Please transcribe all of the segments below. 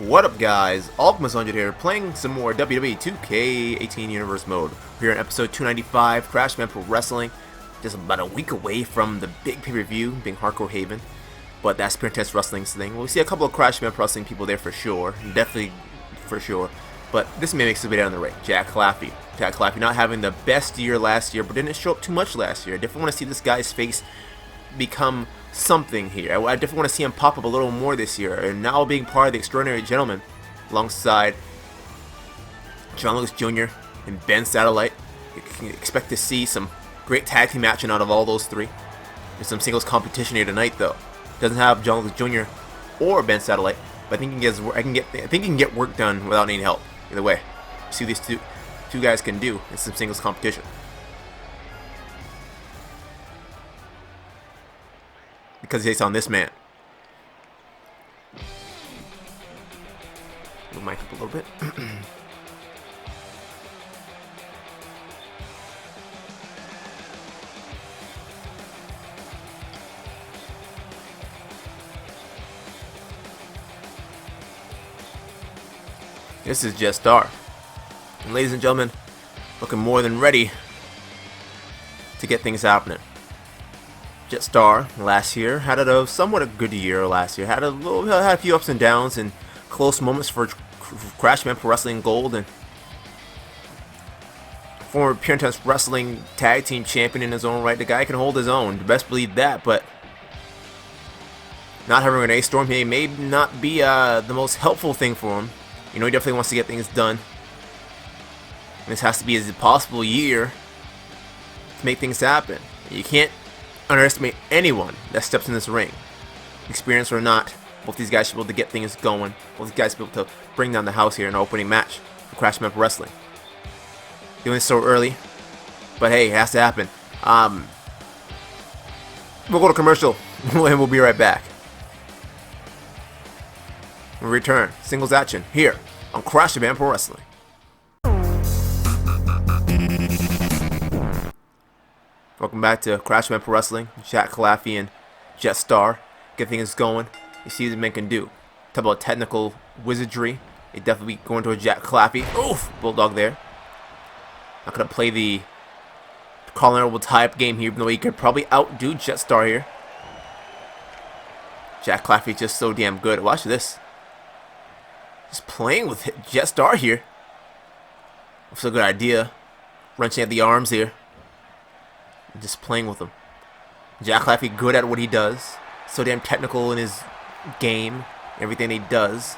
What up guys, Alchemist 100 here, playing some more WWE 2K18 Universe mode. We're here in episode 295, Crash Man Pro Wrestling, just about a week away from the big pay-per-view, being Hardcore Haven. But that's Pure Intense Wrestling's thing. We'll see a couple of Crash Man Pro Wrestling people there for sure, definitely for sure. But this man makes his way down the ring, Jack Claffey. Jack Claffey not having the best year last year, but didn't show up too much last year. I definitely want to see this guy's face become something here. I definitely want to see him pop up a little more this year, and now being part of the Extraordinary Gentlemen alongside John Lewis Jr. and Ben Satellite. You can expect to see some great tag team action out of all those three. There's some singles competition here tonight though. Doesn't have John Lewis Jr. or Ben Satellite, but I think he can get work done without any help. Either way, see what these two guys can do in some singles competition. Because he's on this man. Move mic up a little bit. This is Jet Star. And ladies and gentlemen, looking more than ready to get things happening. Jet Star last year had a somewhat a good year last year. Had a few ups and downs and close moments for Crash Man Pro Wrestling Gold, and former Pure Intense Wrestling Tag Team Champion in his own right. The guy can hold his own. You best believe that. But not having Renee Storm here may not be the most helpful thing for him. You know, he definitely wants to get things done. And this has to be his possible year to make things happen. You can't underestimate anyone that steps in this ring, experience or not. Both these guys should be able to get things going. Both these guys should be able to bring down the house here in our opening match for Crash Man Pro Wrestling. Doing this so early, but hey, it has to happen. We'll go to commercial and we'll be right back. We'll return, singles action here on Crash Man Pro Wrestling. Welcome back to Crash Man Pro Wrestling. Jack Claffey and Jet Star. Get things going. You see what the men can do. Talk about technical wizardry. They definitely going to a Jack Claffey. Oof! Bulldog there. Not going to play the Colin Elbow tie-up game here, even though he could probably outdo Jet Star here. Jack Claffey just so damn good. Watch this. Just playing with Jet Star here. That's a good idea. Wrenching at the arms here. Just playing with him. Jack Claffey good at what he does. So damn technical in his game. Everything he does.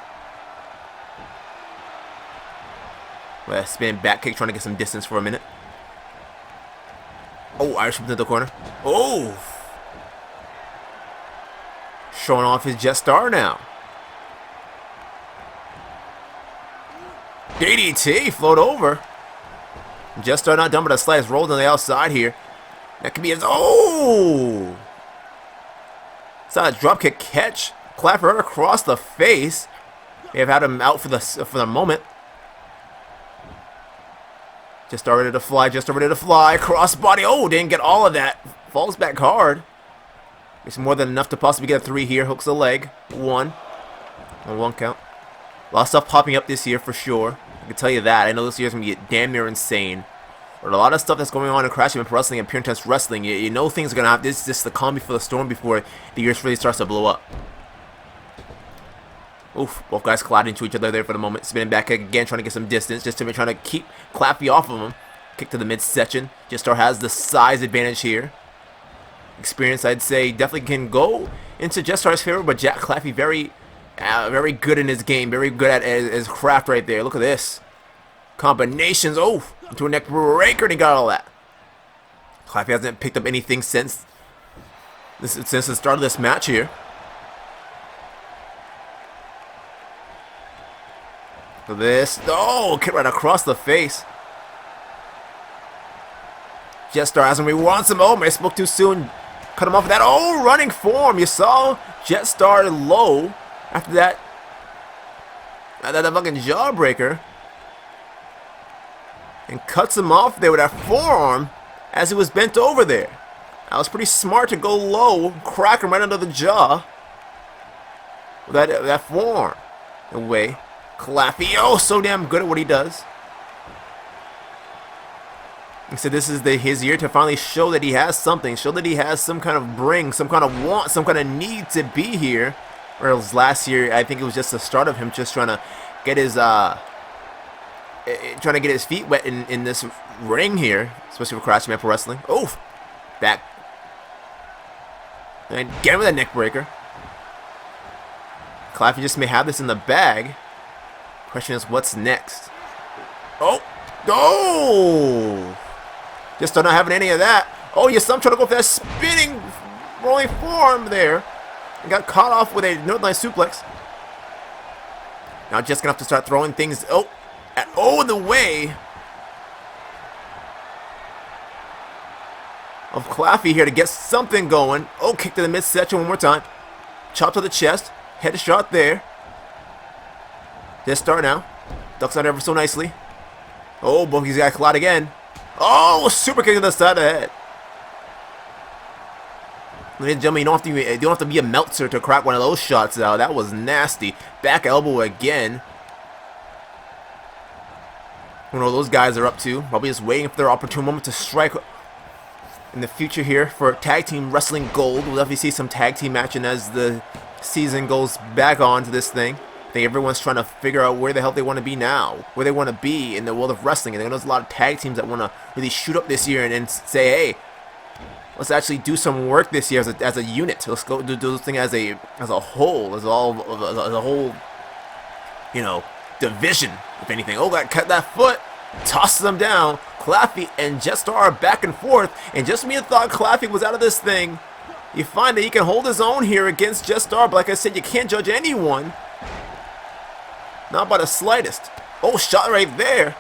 Well, spinning back kick, trying to get some distance for a minute. Oh, Irish whip into the corner. Oh! Showing off his Jet Star now. DDT float over. Jet Star not done but a slice rolled on the outside here. That could be his. Oh! It's not a dropkick catch. Clapper right across the face. They have had him out for the moment. Just started to fly. Just started to fly. Crossbody. Oh, didn't get all of that. Falls back hard. It's more than enough to possibly get a 3 here. Hooks the leg. 1. On 1 count. A lot of stuff popping up this year for sure. I can tell you that. I know this year's gonna get damn near insane. But a lot of stuff that's going on in Crash Man Pro Wrestling and Pure Intense Wrestling, you know things are going to happen. This is just the calm before the storm before the year really starts to blow up. Oof, both guys colliding into each other there for the moment. Spinning back again, trying to get some distance, just to trying to keep Claffey off of him. Kick to the midsection. Jet Star has the size advantage here. Experience, I'd say, definitely can go into Jet Star's favor, but Jack Claffey very good in his game, very good at his craft right there. Look at this. Combinations, oh, into a neck breaker, and he got all that. Claffey hasn't picked up anything since the start of this match here. Look at this. Oh, kick right across the face. Jet Star has him where he wants him. Oh, man, I spoke too soon. Cut him off with that. Oh, running form. You saw Jet Star low after that. That fucking jawbreaker. And cuts him off there with that forearm as he was bent over there. That was pretty smart to go low, crack him right under the jaw with that forearm. Away. Claffy, oh, so damn good at what he does. So this is his year to finally show that he has something, show that he has some kind of bring, some kind of want, some kind of need to be here. Whereas last year, I think it was just the start of him just trying to get his feet wet in this ring here, especially for Crash Pro Wrestling. Oh, back. And get him with a neck breaker. Claffy just may have this in the bag. Question is, what's next? Oh! Oh! Just not having any of that. Oh, yes, I'm trying to go for that spinning, rolling forearm there. And got caught off with a Northern Light suplex. Now just gonna have to start throwing things. Oh! In the way of Claffy here to get something going. Oh, kick to the midsection one more time. Chop to the chest. Headshot there. Just start now. Ducks out ever so nicely. Oh, but he's got caught again. Oh, super kick to the side of the head. Ladies and gentlemen, you don't have to be a Meltzer to crack one of those shots out. That was nasty. Back elbow again. I don't know what those guys are up to. Probably just waiting for their opportune moment to strike in the future here for Tag Team Wrestling Gold. We'll definitely see some tag team action as the season goes back on to this thing. I think everyone's trying to figure out where the hell they want to be now, where they want to be in the world of wrestling. And there's a lot of tag teams that want to really shoot up this year and say, hey, let's actually do some work this year as a unit. Let's go do this thing as a whole, as a whole, you know, division, if anything. Oh, cut that foot, tosses them down. Claffy and Jetstar are back and forth, and just when you thought Claffy was out of this thing, you find that he can hold his own here against Jetstar. But like I said, you can't judge anyone, not by the slightest. Oh, shot right there.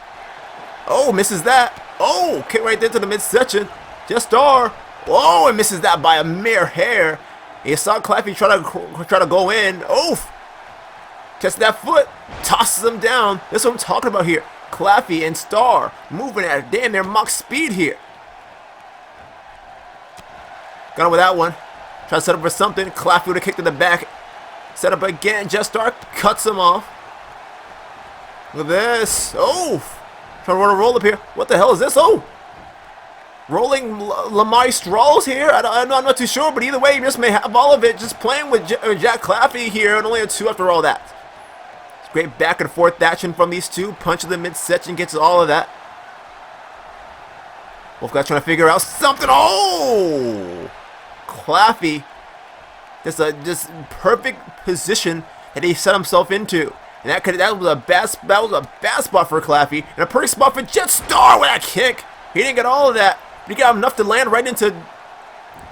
Oh, misses that. Oh, kick right there to the midsection. Jetstar. Whoa, and misses that by a mere hair. You saw Claffy try to go in. Oof. Catch that foot. Tosses him down. That's what I'm talking about here. Claffy and Star moving at damn near Mach speed here. Got him with that one. Try to set up for something. Claffy with a kick to the back. Set up again. Jetstar cuts him off. Look at this. Oh. Trying to run a roll up here. What the hell is this? Oh. Rolling Lamar Strolls here. I'm not too sure, but either way, you just may have all of it. Just playing with Jack Claffy here, and only a 2 after all that. It's great back and forth action from these two. Punch to the midsection gets all of that. Wolfguy's trying to figure out something. Oh! Claffy. Just perfect position that he set himself into. And that was a bad spot for Claffy. And a perfect spot for Jetstar with that kick. He didn't get all of that. But he got enough to land right into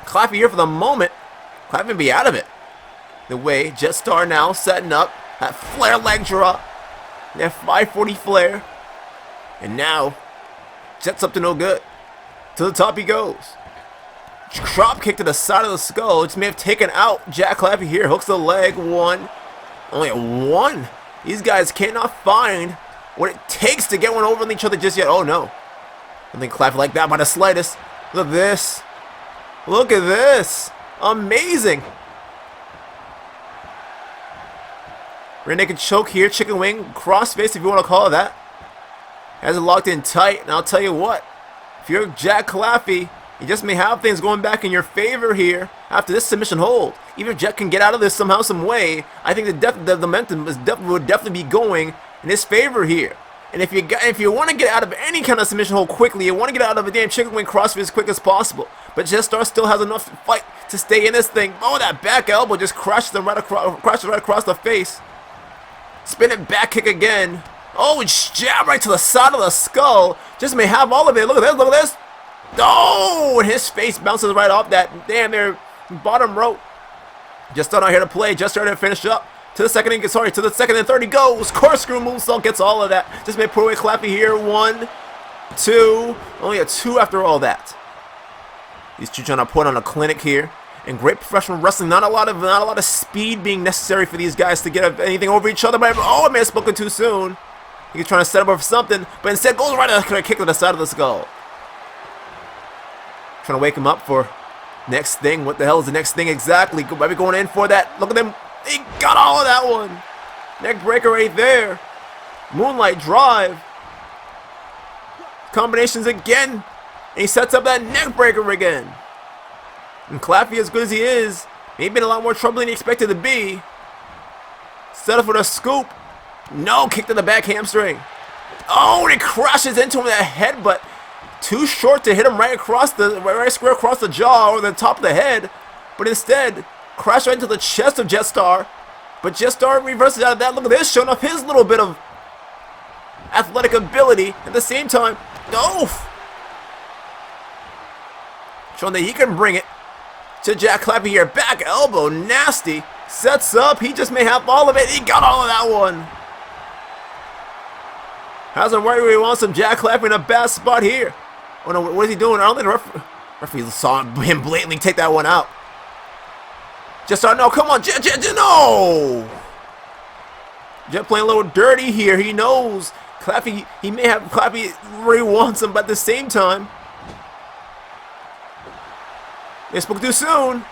Claffy here for the moment. Claffy can be out of it. The way Jetstar now setting up that flare leg drop. That 540 flare. And now, Jet's up to no good. To the top he goes. Drop kick to the side of the skull. Just may have taken out Jack Claffy here. Hooks the leg. One. Only a 1. These guys cannot find what it takes to get one over on each other just yet. Oh no. I don't think Claffy like that by the slightest. Look at this. Look at this. Amazing. Rear naked choke here. Chicken wing. Crossface if you want to call it that. Has it locked in tight. And I'll tell you what. If you're Jack Claffy, you just may have things going back in your favor here after this submission hold. Even if Jack can get out of this somehow, some way, I think the momentum would definitely be going in his favor here. And if you want to get out of any kind of submission hold quickly, you want to get out of a damn chicken wing crossface as quick as possible. But Jetstar still has enough to fight to stay in this thing. Oh, that back elbow just crashes right across the face. Spinning back kick again. Oh, and jab right to the side of the skull. Just may have all of it. Look at this. Look at this. Oh, and his face bounces right off that damn near bottom rope. Jetstar not here to play. Jetstar to finish up. To the second and third he goes. Corkscrew moonsault gets all of that. Just made poor way Claffy here. 1, 2. Only a 2 after all that. These two trying to put on a clinic here. And great professional wrestling. Not a lot of speed being necessary for these guys to get anything over each other. But oh, I may have spoken too soon. He's trying to set up for something, but instead goes right to a kick to the side of the skull. Trying to wake him up for next thing. What the hell is the next thing exactly? Might be going in for that. Look at them. He got all of that one. Neck breaker right there. Moonlight drive. Combinations again. And he sets up that neck breaker again. And Claffey, as good as he is, maybe in a lot more trouble than he expected to be. Set up for the scoop. No, kick to the back hamstring. Oh, and it crashes into him with a headbutt. Too short to hit him right square across the jaw or the top of the head. But instead, crashed right into the chest of Jetstar. But Jetstar reverses out of that. Look at this, showing off his little bit of athletic ability. At the same time, no! Showing that he can bring it to Jack Claffey here. Back elbow, nasty. Sets up, he just may have all of it. He got all of that one. Has him right where he wants him. Jack Claffey in a bad spot here. Oh no, what is he doing? I don't think the referee saw him blatantly take that one out. Jetstar, no, come on, Jet, no! Jet playing a little dirty here. He knows Claffey, he may have Claffey where he wants him, but at the same time, they spoke too soon.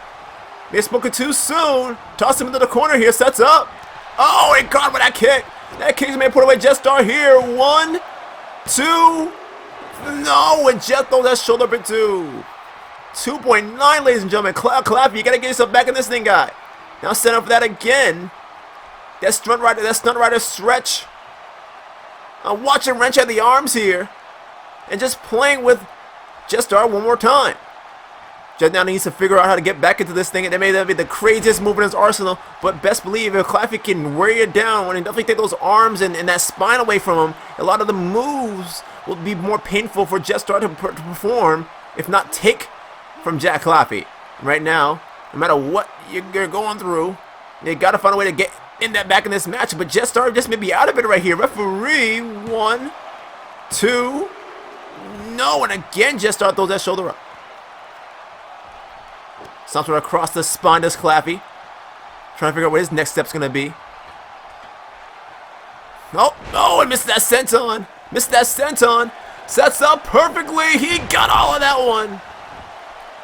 They spoke too soon. Toss him into the corner here. Sets up. Oh, he caught with that kick. That kick's may put away Jetstar here. 1, 2. No, and Jet throws that shoulder up at 2. 2.9, ladies and gentlemen. Claffey, you gotta get yourself back in this thing, guy. Now set up for that again. That stunt rider stretch. I'm watching wrench at the arms here. And just playing with Jetstar one more time. Jet now needs to figure out how to get back into this thing, and that may be the craziest move in his arsenal, but best believe if Claffey can wear you down and definitely take those arms and that spine away from him, a lot of the moves will be more painful for Jetstar to perform, if not take from Jack Claffey. Right now, no matter what you're going through, you got to find a way to get in that back in this match, but Jetstar just may be out of it right here. Referee, 1, 2, no, and again Jetstar throws that shoulder up. Something across the spine does Claffey. Trying to figure out what his next step's going to be. Oh, I missed that senton. Missed that senton. Sets up perfectly. He got all of that one.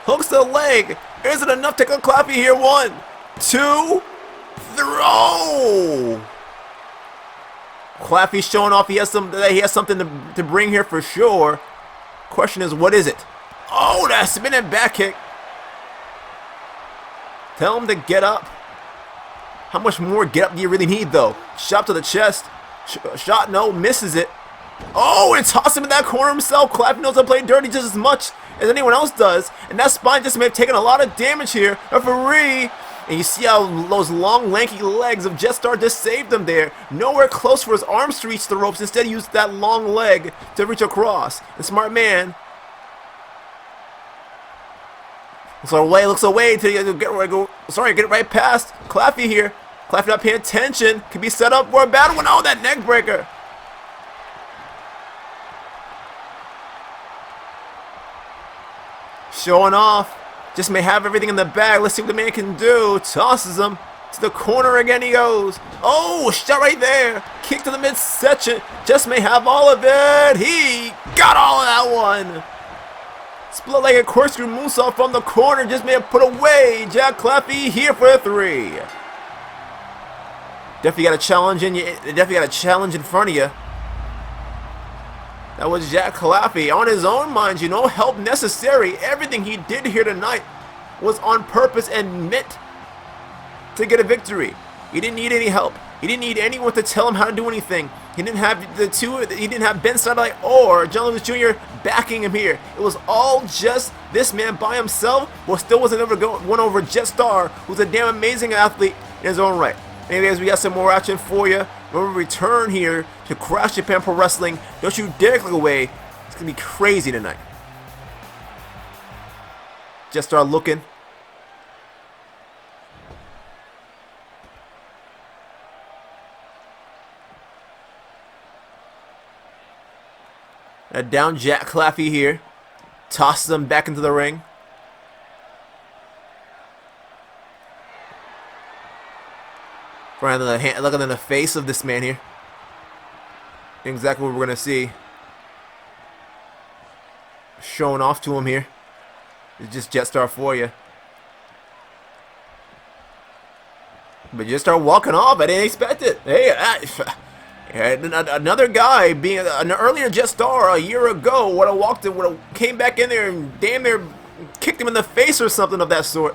Hooks the leg. Is it enough to kill Claffey here? 1, 2, throw. Claffey showing off he has something to bring here for sure. Question is, what is it? Oh, that spinning back kick. Tell him to get up. How much more get up do you really need, though? Shot to the chest. Shot, no, misses it. Oh, and toss him in that corner himself. Claffey knows how to play dirty just as much as anyone else does. And that spine just may have taken a lot of damage here. Referee. And you see how those long, lanky legs of Jetstar just saved him there. Nowhere close for his arms to reach the ropes. Instead, he used that long leg to reach across. The smart man looks away to get right past Claffey here. Claffey not paying attention. Could be set up for a battle. Oh, that neck breaker. Showing off. Just may have everything in the bag. Let's see what the man can do. Tosses him to the corner again. He goes. Oh, shot right there. Kick to the midsection. Just may have all of it. He got all of that one. Split like a corkscrew moonsault from the corner. Just may have put away Jack Claffey here for a 3. Definitely got a challenge in you. Definitely got a challenge in front of you. That was Jack Claffey on his own, mind you. No help necessary. Everything he did here tonight was on purpose and meant to get a victory. He didn't need any help. He didn't need anyone to tell him how to do anything. He didn't have He didn't have Ben Satellite or John Lewis Jr. backing him here. It was all just this man by himself. But still wasn't able to win over Jetstar, who's a damn amazing athlete in his own right. Anyways, we got some more action for you. When we return here to Crash Japan Pro Wrestling, don't you dare click away. It's gonna be crazy tonight. Jetstar looking. Down Jack Claffey here. Tosses him back into the ring. Looking in the face of this man here. Exactly what we're going to see. Showing off to him here. It's just Jetstar for you. But just start walking off. I didn't expect it. Hey, another guy being an earlier Jet Star a year ago would have came back in there and damn near kicked him in the face or something of that sort.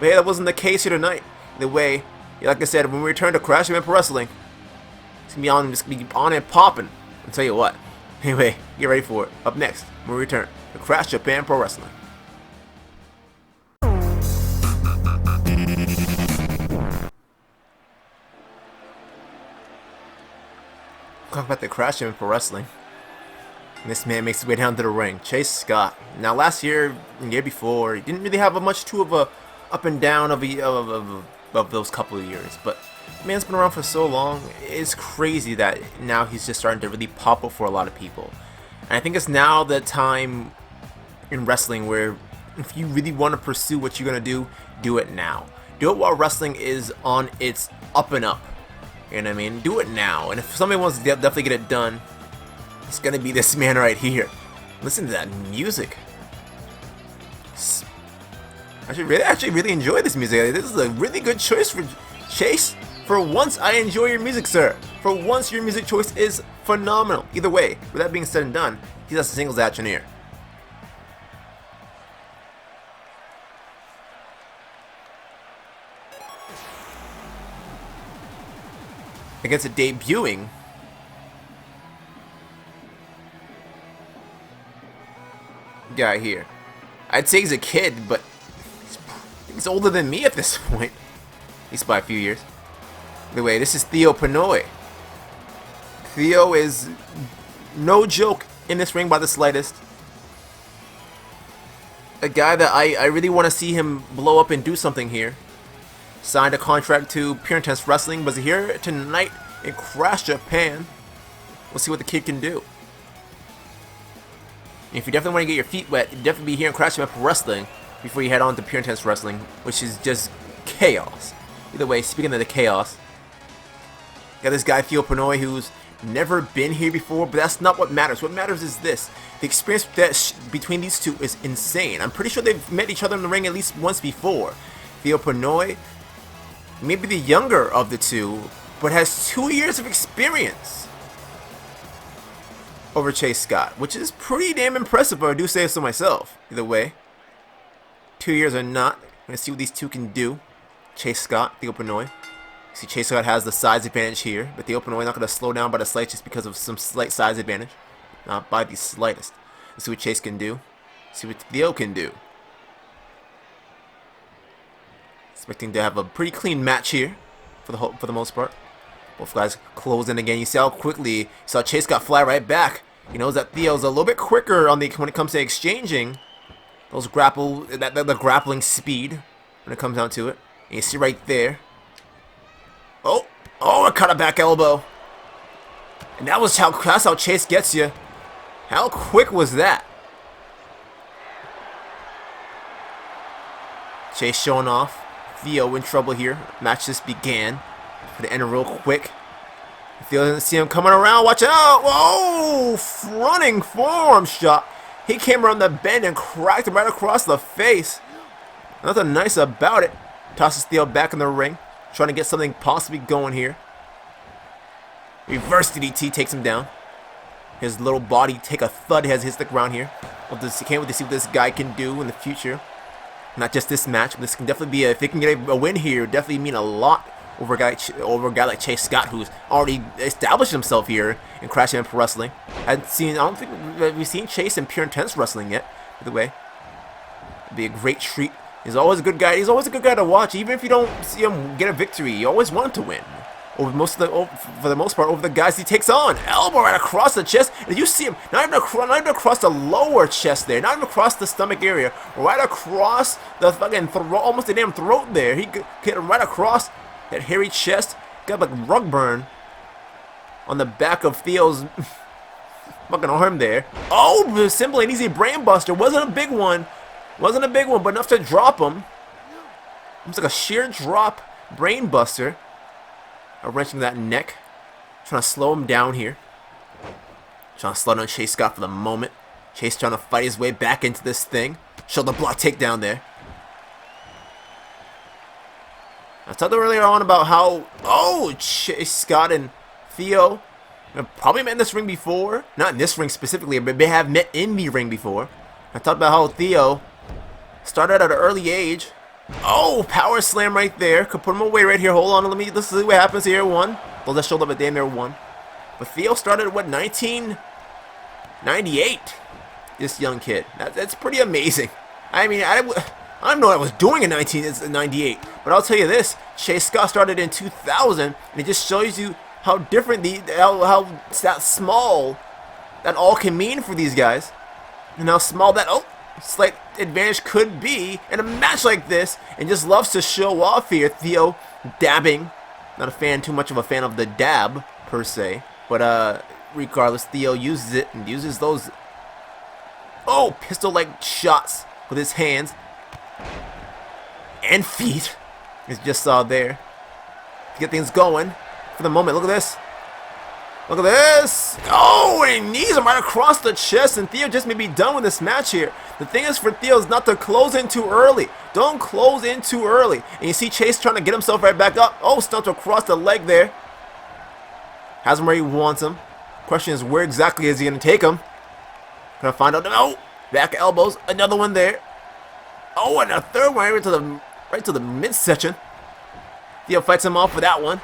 But hey, that wasn't the case here tonight. Either way, like I said, when we return to Crash Event Pro Wrestling, it's gonna be on and popping. I'll tell you what. Anyway, get ready for it. Up next, when we return to Crash Japan Pro Wrestling. Talk about the Crash Japan Pro Wrestling. And this man makes his way down to the ring. Chase Scott. Now, last year and year before, he didn't really have much of a up and down of those couple of years, but the man's been around for so long. It's crazy that now he's just starting to really pop up for a lot of people. And I think it's now the time in wrestling where if you really want to pursue what you're going to do it now. Do it while wrestling is on its up and up. You know what I mean? Do it now. And if somebody wants to definitely get it done, it's going to be this man right here. Listen to that music. I actually really enjoy this music. This is a really good choice for Chase. For once, I enjoy your music, sir. For once, your music choice is phenomenal. Either way, with that being said and done, he's a singles action here. Against a debuting guy here. I'd say he's a kid, but he's older than me at this point. At least by a few years. Anyway, this is Theo Pinoy. Theo is no joke in this ring by the slightest. A guy that I really want to see him blow up and do something here. Signed a contract to Pure Intense Wrestling, was here tonight in Crash Japan. We'll see what the kid can do. And if you definitely want to get your feet wet, you definitely be here in Crash Japan Wrestling before you head on to Pure Intense Wrestling, which is just chaos. Either way, speaking of the chaos, got this guy Theo Pinoy who's never been here before, but that's not what matters. What matters is this. The experience between these two is insane. I'm pretty sure they've met each other in the ring at least once before. Theo Pinoy, maybe the younger of the two, but has 2 years of experience over Chase Scott, which is pretty damn impressive, but I do say so myself. Either way, 2 years or not, I'm going to see what these two can do. Chase Scott, Theo Pinoy. See, Chase Scott has the size advantage here, but Theo Pinoy not going to slow down by the slight just because of some slight size advantage. Not by the slightest. Let's see what Chase can do. See what Theo can do. Expecting to have a pretty clean match here for the most part. Both guys close in again. You see how quickly you saw Chase Scott fly right back. He knows that Theo's a little bit quicker on when it comes to exchanging those the grappling speed when it comes down to it. And you see right there. Oh, I caught a back elbow. And that's how Chase gets you. How quick was that? Chase showing off. Theo in trouble here. Match just began. Put it in real quick. Theo doesn't see him coming around. Watch out! Whoa! Running forearm shot. He came around the bend and cracked him right across the face. Nothing nice about it. Tosses Theo back in the ring. Trying to get something possibly going here. Reverse DDT takes him down. His little body take a thud as he hits the ground here. Can't wait to see what this guy can do in the future. Not just this match, but this can definitely be if they can get a win here, definitely mean a lot over a guy like Chase Scott, who's already established himself here in Crash Event Pro Wrestling. I don't think we've seen Chase in Pure Intense Wrestling yet. By the way, it'd be a great treat. He's always a good guy. He's always a good guy to watch, even if you don't see him get a victory. You always want him to win. For the most part, over the guys he takes on. Elbow right across the chest. And you see him, not even across the lower chest there. Not even across the stomach area. Right across the fucking throat, almost the damn throat there. He hit him right across that hairy chest. Got like rug burn on the back of Theo's fucking arm there. Oh, simple and easy brain buster. Wasn't a big one. Wasn't a big one, but enough to drop him. It's like a sheer drop brain buster. Wrenching that neck. Trying to slow him down here. Trying to slow down Chase Scott for the moment. Chase trying to fight his way back into this thing. Shoulder block takedown there. I talked earlier on about how, Chase Scott and Theo have probably met in this ring before. Not in this ring specifically, but they have met in the ring before. I talked about how Theo started at an early age. Oh, power slam right there. Could put him away right here. Hold on, let's see what happens here. One. Well, that showed up at damn near one. But Theo started at what, 1998? This young kid. That's pretty amazing. I mean, I don't know what I was doing in 1998, but I'll tell you this: Chase Scott started in 2000, and it just shows you how different how that small that all can mean for these guys, and how small that slight advantage could be in a match like this. And just loves to show off here. Theo dabbing, not too much of a fan of the dab per se, but regardless, Theo uses it and uses those pistol-like shots with his hands and feet, as you just saw there, to get things going for the moment. Look at this. Look at this. Oh, and he knees him right across the chest, and Theo just may be done with this match here. The thing is for Theo is not to close in too early. Don't close in too early. And you see Chase trying to get himself right back up. Oh, stumped across the leg there. Has him where he wants him. Question is, where exactly is he going to take him? Gonna find out. No. Back elbows. Another one there. Oh, and a third one right to the midsection. Theo fights him off with that one.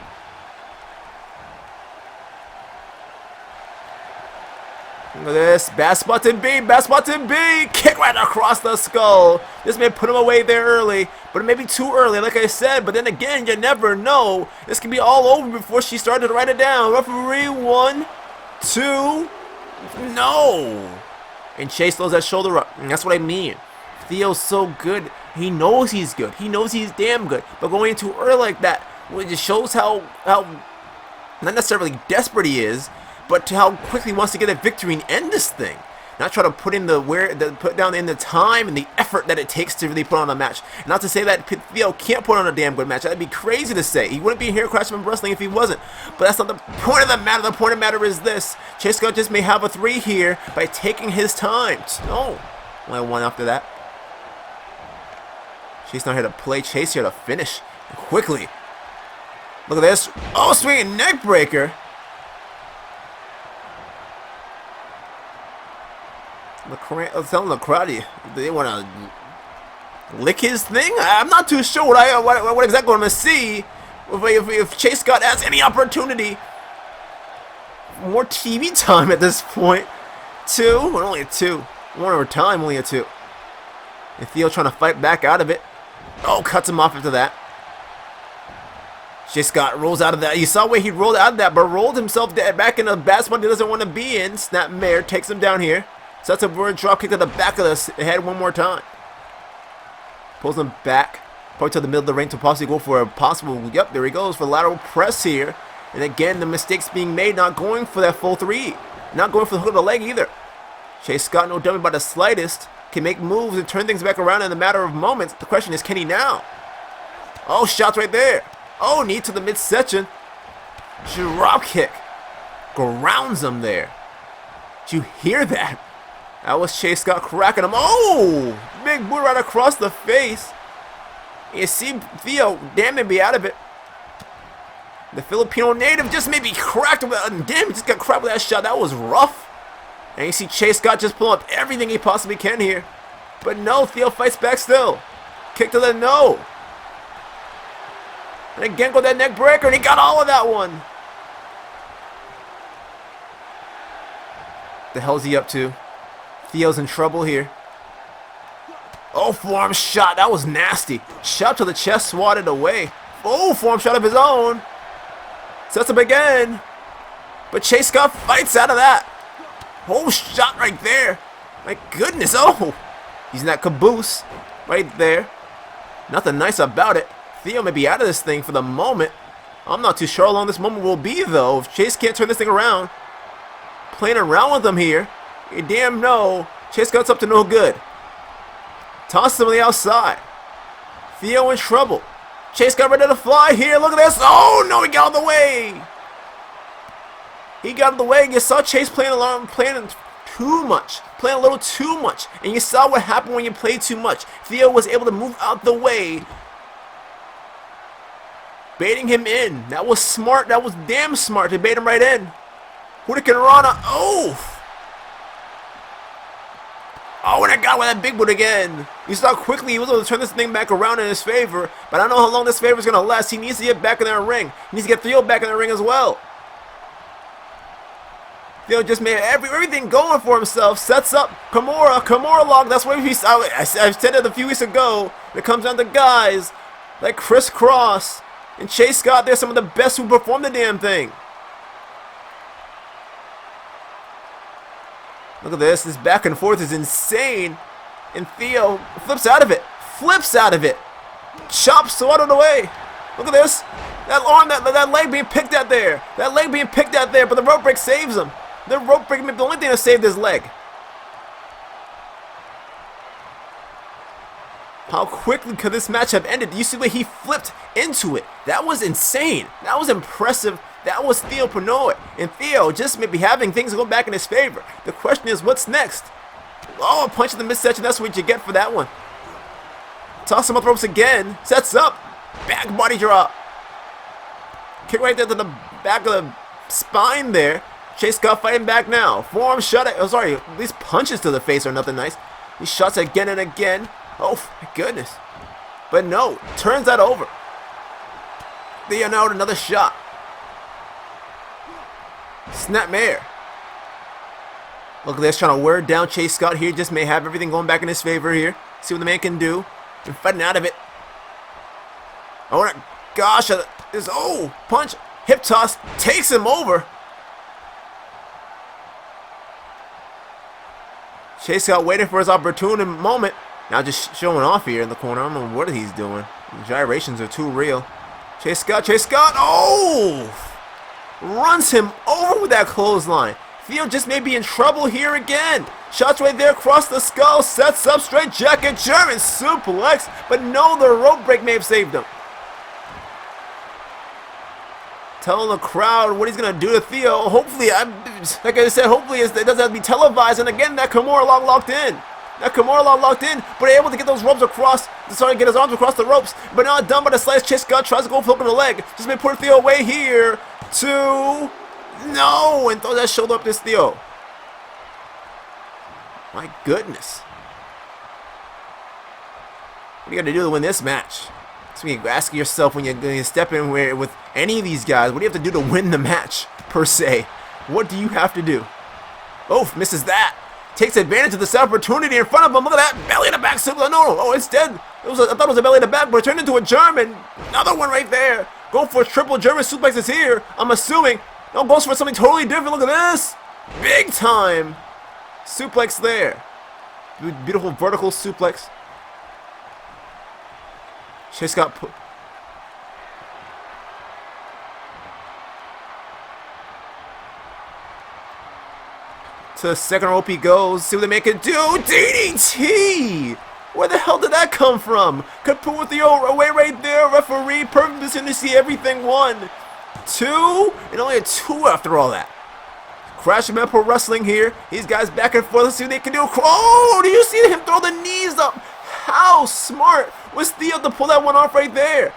Look at this. Bad spot to be. Bad spot to be. Kick right across the skull. This may put him away there early, but it may be too early, like I said. But then again, you never know. This can be all over before she started to write it down. Referee, 1, 2. No. And Chase throws that shoulder up. And that's what I mean. Theo's so good. He knows he's good. He knows he's damn good. But going in too early like that, well, it just shows how not necessarily desperate he is, but to how quickly he wants to get a victory and end this thing. Not try to put in put down in the time and the effort that it takes to really put on a match. Not to say that Theo can't put on a damn good match. That'd be crazy to say. He wouldn't be here Crashman Wrestling if he wasn't. But that's not the point of the matter. The point of the matter is this: Chase Scott just may have a 3 here by taking his time. No, only 1 after that. Chase not here to play. Chase here to finish quickly. Look at this. Oh, swinging neck breaker. Telling the crowd they want to lick his thing. I'm not too sure what exactly I'm going to see. If Chase Scott has any opportunity, more TV time at this point. 2, but only a 2. 1 over time, only a 2. And Theo trying to fight back out of it. Oh, cuts him off after that. Chase Scott rolls out of that. You saw where he rolled out of that, but rolled himself back in a bad spot he doesn't want to be in. Snapmare takes him down here. Sets up for a drop kick to the back of the head one more time. Pulls him back, probably to the middle of the ring to possibly go for a possible, yep, there he goes, for lateral press here. And again, the mistakes being made, not going for that full 3. Not going for the hook of the leg either. Chase Scott, no dummy by the slightest, can make moves and turn things back around in a matter of moments. The question is, can he now? Oh, shots right there. Oh, knee to the midsection. Drop kick. Grounds him there. Did you hear that? That was Chase Scott cracking him. Oh! Big boot right across the face. You see Theo, damn it, be out of it. The Filipino native just maybe cracked with that. Damn, he just got cracked with that shot. That was rough. And you see Chase Scott just pulling up everything he possibly can here. But no, Theo fights back still. Kick to the no. And again, go that neck breaker, and he got all of that one. The hell's he up to? Theo's in trouble here. Oh, forearm shot. That was nasty. Shot to the chest, swatted away. Oh, forearm shot of his own. Sets up again. But Chase Scott fights out of that. Oh, shot right there. My goodness. Oh, using that caboose right there. Nothing nice about it. Theo may be out of this thing for the moment. I'm not too sure how long this moment will be, though. If Chase can't turn this thing around. Playing around with him here. You damn no. Chase Scott's up to no good. Toss him on the outside. Theo in trouble. Chase got ready to fly here. Look at this. Oh, no, he got out of the way. He got out of the way. You saw Chase playing too much. Playing a little too much. And you saw what happened when you played too much. Theo was able to move out the way Baiting him in. That was smart. That was damn smart to bait him right in. Hurricane Rana. Oh! Oh, and I got with that big boot again. You saw how quickly he was able to turn this thing back around in his favor. But I don't know how long this favor is going to last. He needs to get back in that ring. He needs to get Theo back in the ring as well. Theo just made everything going for himself. Sets up Kimura lock. That's what I said it a few weeks ago. It comes down to guys like Chris Cross and Chase Scott. They're some of the best who perform the damn thing. Look at this. This back and forth is insane. And Theo flips out of it. Flips out of it. Chops so out of the way. Look at this. That arm, that leg being picked at there. That leg being picked at there, but the rope break saves him. The rope break, the only thing that saved his leg. How quickly could this match have ended? You see the way he flipped into it. That was insane. That was impressive. That was Theo Pinoy. And Theo just maybe having things go back in his favor. The question is, what's next? Oh, a punch in the midsection. That's what you get for that one. Toss him up the ropes again. Sets up. Back body drop. Kick right there to the back of the spine there. Chase Scott fighting back now. Forearm shot. Oh, sorry. These punches to the face are nothing nice. He shots again and again. Oh, my goodness. But no. Turns that over. Theo now with another shot. Snapmare. Look at this. Trying to wear down Chase Scott here. Just may have everything going back in his favor here. See what the man can do. And fighting out of it. Oh, my gosh. This, oh, punch. Hip toss. Takes him over. Chase Scott waiting for his opportune moment. Now just showing off here in the corner. I don't know what he's doing. The gyrations are too real. Chase Scott. Oh! Runs him over with that clothesline. Theo just may be in trouble here again. Shots right there across the skull. Sets up straight jacket. German suplex. But no, the rope break may have saved him. Telling the crowd what he's going to do to Theo. Hopefully, like I said, hopefully it doesn't have to be televised. And again, that Kimura lock locked in. But able to get those ropes across. Starting to get his arms across the ropes. But not done by the slice. Chase Scott tries to go flipping the leg. Just may put Theo away here. No! And throw that shoulder up this Theo. My goodness. What do you got to do to win this match? So you ask yourself when you step in with any of these guys, what do you have to do to win the match, per se? What do you have to do? Oh, misses that. Takes advantage of this opportunity in front of him. Look at that. Belly to back suplex. No. Oh, instead, I thought it was a belly to back, but it turned into a German. Another one right there. Go for a triple German suplex is here. I'm assuming. No, goes for something totally different. Look at this. Big time. Suplex there. Beautiful vertical suplex. Chase got put. To the second rope he goes. See what they make it do. DDT! Where the hell did that come from? Could put with the away right there. Referee, perfect position to see everything. 1, 2, and only a 2 after all that. Crash Pro Wrestling here. These guys back and forth. Let's see what they can do. Oh, do you see him throw the knees up? How smart was Theo to pull that one off right there?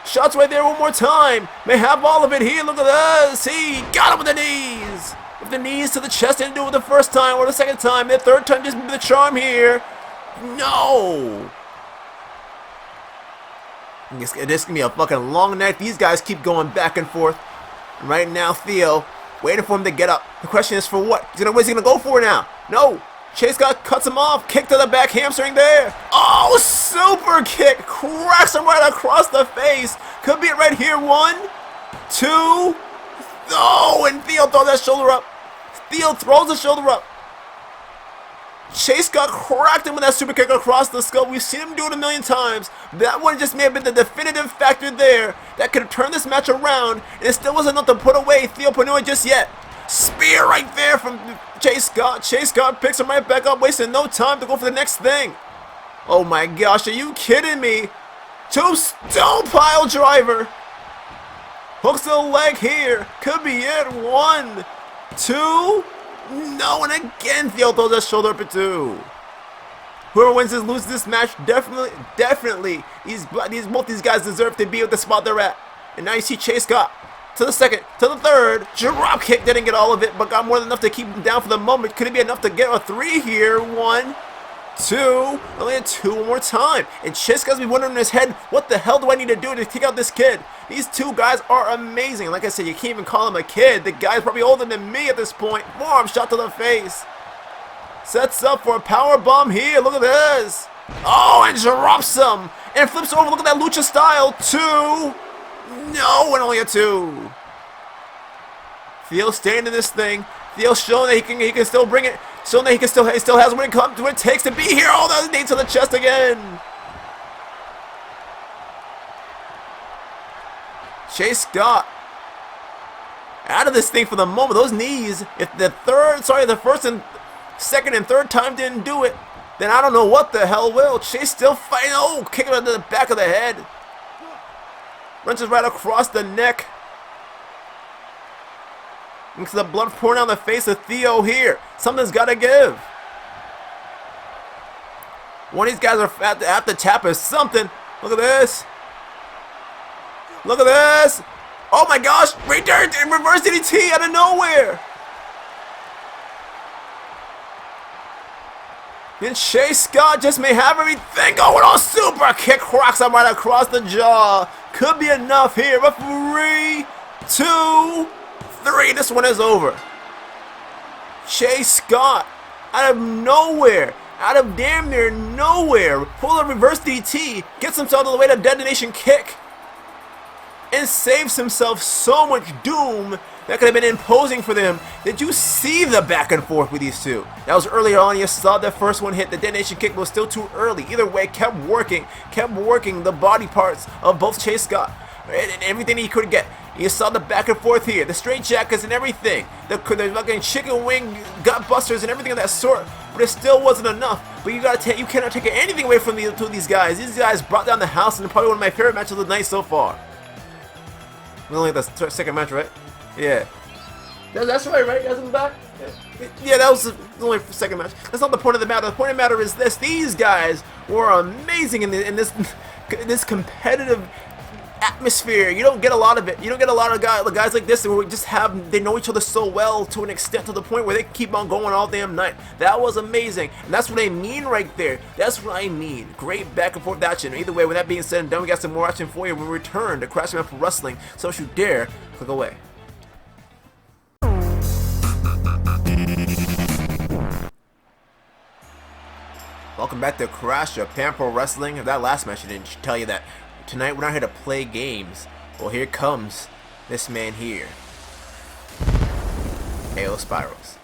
Shots right there one more time. May have all of it here. Look at this. He got him with the knees. With the knees to the chest. Didn't do it the first time or the second time. The third time just be the charm here. No. This is going to be a fucking long night. These guys keep going back and forth. And right now, Theo waiting for him to get up. The question is for what? What's he going to go for now? No. Chase Scott cuts him off. Kick to the back, hamstring there. Oh, super kick. Cracks him right across the face. Could be it right here. 1, 2. Oh, and Theo throws that shoulder up. Theo throws the shoulder up. Chase Scott cracked him with that super kick across the skull. We've seen him do it a million times. That one just may have been the definitive factor there that could have turned this match around, and it still wasn't enough to put away Theo Pinoy just yet. Spear right there from Chase Scott. Chase Scott picks him right back up, wasting no time to go for the next thing. Oh my gosh, are you kidding me? Tombstone pile driver. Hooks the leg here. Could be it. 1, 2. No, and again Theo throws that shoulder up at 2. Whoever wins this loses this match. Definitely. Both these guys deserve to be at the spot they're at. And now you see Chase got to the second, to the third. Drop kick, didn't get all of it, but got more than enough to keep him down for the moment. Could it be enough to get a 3 here? 1, 2, only a 2 one more time. And Chase got to be wondering in his head, what the hell do I need to do to take out this kid? These two guys are amazing. Like I said, you can't even call him a kid. The guy's probably older than me at this point. Forearm shot to the face. Sets up for a power bomb here. Look at this. Oh, and drops him. And flips over. Look at that lucha style. 2. No, and only a 2. Theo staying in this thing. Theo showing that he can still bring it. Showing that he still has what it takes to be here. Oh, that knee to the chest again. Chase Scott out of this thing for the moment. Those knees, if the first and second and third time didn't do it, then I don't know what the hell will. Chase still fighting. Oh, kicking him to the back of the head. Wrenches right across the neck. Into the blood pouring down the face of Theo here. Something's got to give. One of these guys are at the tap or something. Look at this. Look at this. Oh my gosh. Right there. Reverse DDT out of nowhere. And Chase Scott just may have everything going on. Super kick cracks him right across the jaw. Could be enough here. But 3, 2, 3. This one is over. Chase Scott out of nowhere. Out of damn near nowhere. Pull a reverse DT. Gets himself to the way to detonation kick. And saves himself so much doom that could have been imposing for them. Did you see the back and forth with these two? That was earlier on. You saw that first one hit. The detonation kick was still too early. Either way, kept working the body parts of both Chase Scott and everything he could get. You saw the back and forth here, the straight jackets and everything, the fucking chicken wing gut busters and everything of that sort. But it still wasn't enough. But you cannot take anything away from the two of these guys. These guys brought down the house, and they're probably one of my favorite matches of the night so far. We only had the second match, right? Yeah. That's right, right? Guys in the back? Yeah, that was the only second match. That's not the point of the matter. The point of the matter is this. These guys were amazing in this competitive atmosphere. You don't get a lot of it. You don't get a lot of guys like this who just they know each other so well to an extent, to the point where they can keep on going all damn night. That was amazing. And that's what I mean right there. That's what I mean. Great back and forth action. Either way, with that being said and done, we got some more action for you when we return to Crash Pro Wrestling. So don't you dare click away. Welcome back to Crash Japan Pro Wrestling. If that last match didn't tell you that tonight we're not here to play games. Well, here comes this man here. AO Spirals.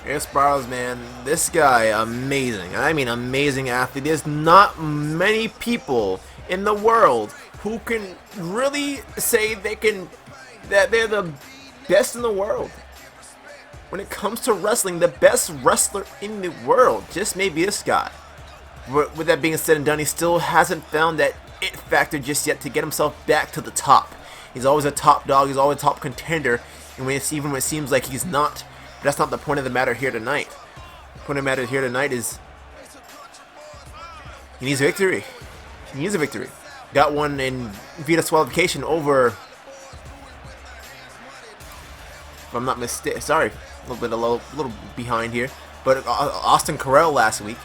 AO Spirals, man. This guy, amazing. I mean, amazing athlete. There's not many people in the world who can really say that they're the best in the world. When it comes to wrestling, the best wrestler in the world just may be this guy. With that being said and done, he still hasn't found that it factor just yet to get himself back to the top. He's always a top dog, he's always a top contender, and even when it seems like he's not. But that's not the point of the matter here tonight. The point of the matter here tonight is he needs a victory. He needs a victory. Got one in via disqualification over, if I'm not mistaken, sorry, a little behind here, but Austin Carell last week.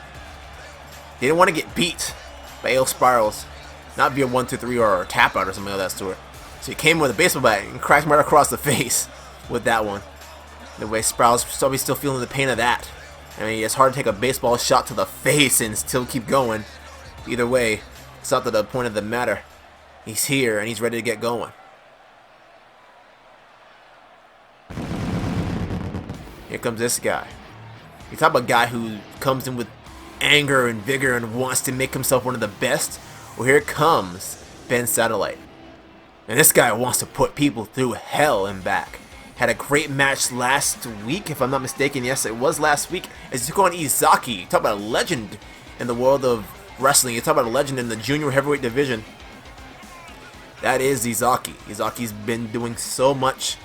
They didn't want to get beat by AO Spirals, not via 1, 2, 3 or a tap out or something of that sort. So he came with a baseball bat and cracked him right across the face with that one. The way Spirals probably still feeling the pain of that. I mean, it's hard to take a baseball shot to the face and still keep going. Either way, it's not to the point of the matter. He's here and he's ready to get going. Here comes this guy. You talk about a guy who comes in with anger and vigor and wants to make himself one of the best. Well, here comes Ben Satellite. And this guy wants to put people through hell and back. Had a great match last week, if I'm not mistaken. Yes, it was last week. As he took on Izaki. Talk about a legend in the world of wrestling. You talk about a legend in the junior heavyweight division. That is Izaki. Izaki's been doing so much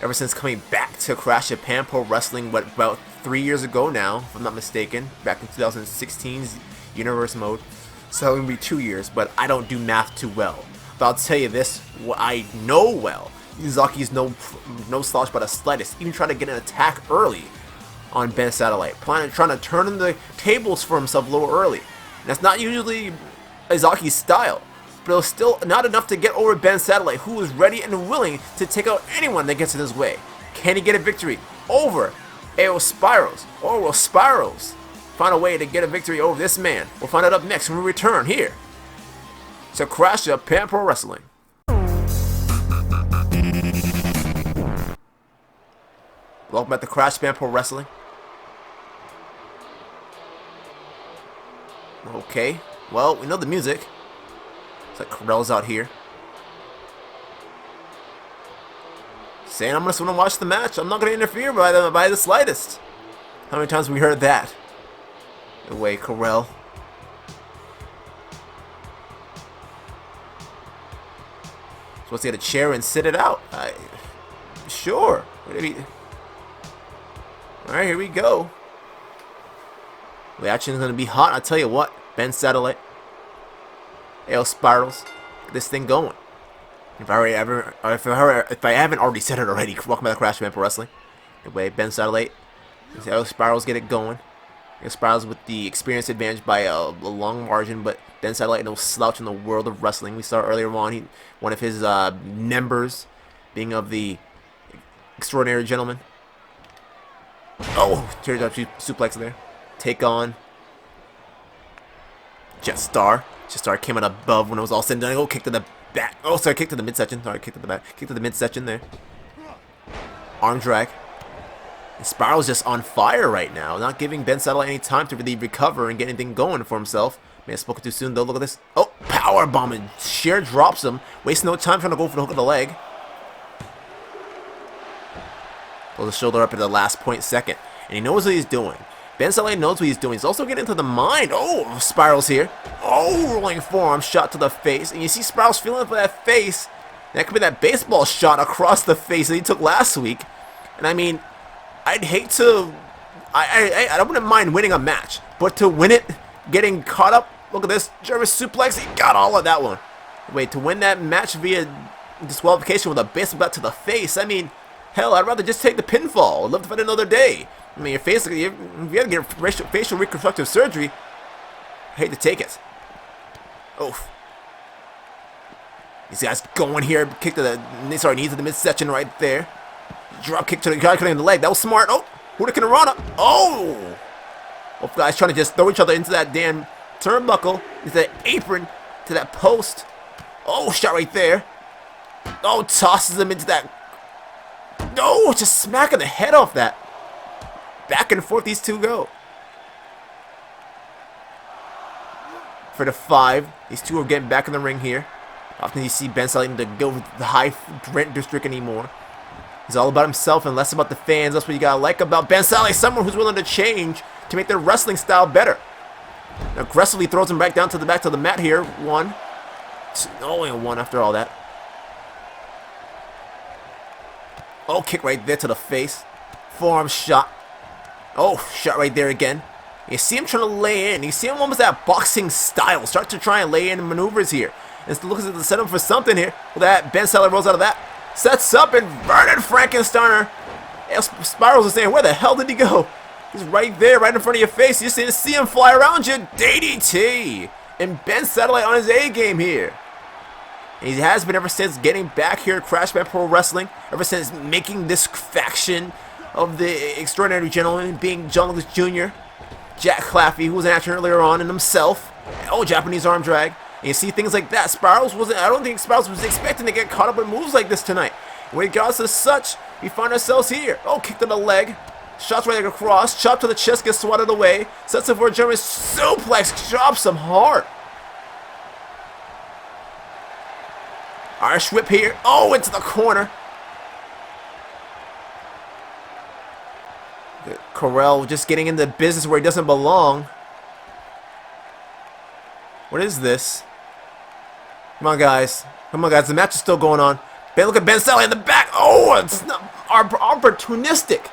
ever since coming back to Crash Japan Pro Wrestling, about 3 years ago now, if I'm not mistaken, back in 2016's Universe Mode. So it would be 2 years, but I don't do math too well. But I'll tell you this, what I know well, Izaki's no slouch by the slightest, even trying to get an attack early on Ben Satellite, trying to turn in the tables for himself a little early. And that's not usually Izaki's style, but it was still not enough to get over Ben Satellite, who was ready and willing to take out anyone that gets in his way. Can he get a victory over AO Spirals? Or will Spirals find a way to get a victory over this man? We'll find out up next when we return here to Crash Japan Pro Wrestling. Welcome back to Crash Japan Pro Wrestling. Okay, well, we know the music. It's like Corell's out here saying, I'm just going to watch the match. I'm not going to interfere by the slightest. How many times have we heard that? Away, Corell. Supposed to get a chair and sit it out. Sure. Alright, here we go. The action is going to be hot. I'll tell you what. Ben Satellite. AO Spirals. Get this thing going. If I haven't already said it already, welcome back to Crash Japan Pro Wrestling. Anyway, Ben Satellite. AO Spirals get it going. AO Spirals with the experience advantage by a long margin, but Ben Satellite no slouch in the world of wrestling. We saw earlier on one of his members being of the Extraordinary Gentleman. Oh, teardrop suplex there. Take on Jetstar. Jetstar came out above when it was all said and done. Oh, kick to the back. Oh, sorry, kick to the midsection. Sorry, kick to the back. Kick to the midsection there. Arm drag. And Spiral's just on fire right now, not giving Ben Satellite any time to really recover and get anything going for himself. May have spoken too soon though. Look at this. Oh, power bomb, and sheer drops him. Wasting no time trying to go for the hook of the leg. Pulls the shoulder up at the last 0.2, and he knows what he's doing. Ben Satellite knows what he's doing. He's also getting into the mind. Oh, Spirals here. Oh, rolling forearm shot to the face. And you see Spirals feeling for that face. That could be that baseball shot across the face that he took last week. And I mean, I'd hate to... I wouldn't mind winning a match. But to win it, getting caught up... Look at this. German suplex. He got all of that one. Wait, to win that match via disqualification with a baseball bat to the face, I mean... Hell, I'd rather just take the pinfall. I'd love to fight another day. I mean, if you have to get facial reconstructive surgery, I hate to take it. Oof. These guys going here. Kick to the... Sorry, knee to the midsection right there. Drop kick to the guy cutting the leg. That was smart. Oh, Hurricane Rana. Oh! Both guys trying to just throw each other into that damn turnbuckle, into that apron, to that post. Oh, shot right there. Oh, tosses him into that... No, just smacking the head off that. Back and forth these two go. For the 5, these two are getting back in the ring here. Often you see Ben starting to go with the high rent district anymore. He's all about himself and less about the fans. That's what you gotta like about Ben Satellite. Someone who's willing to change to make their wrestling style better. And aggressively throws him back down to the back to the mat here. 1. Only a 1 after all that. Oh, kick right there to the face. Forearm shot. Oh, shot right there again. You see him trying to lay in. You see him almost that boxing style. Start to try and lay in maneuvers here. And it looks like to set him for something here. Well, that Ben Satellite rolls out of that. Sets up and Vernon Frankensteiner. Spirals is saying, where the hell did he go? He's right there, right in front of your face. You just didn't see him fly around you. DDT. And Ben Satellite on his A game here. He has been ever since getting back here at Crash Japan Pro Wrestling, ever since making this faction of the Extraordinary Gentleman, being John Lewis Jr., Jack Claffey, who was in action earlier on, and himself. Oh, Japanese arm drag. And you see things like that. Spirals wasn't, I don't think Spirals was expecting to get caught up with moves like this tonight. And regardless of such, we find ourselves here. Oh, kick to the leg. Shots right across. Chop to the chest, gets swatted away. Sets up for a German suplex. Drops him hard. Irish whip here. Oh, into the corner. Corell just getting into business where he doesn't belong. What is this? Come on, guys. Come on, guys. The match is still going on. Ben, look at Ben Satellite in the back. Oh, it's not opportunistic.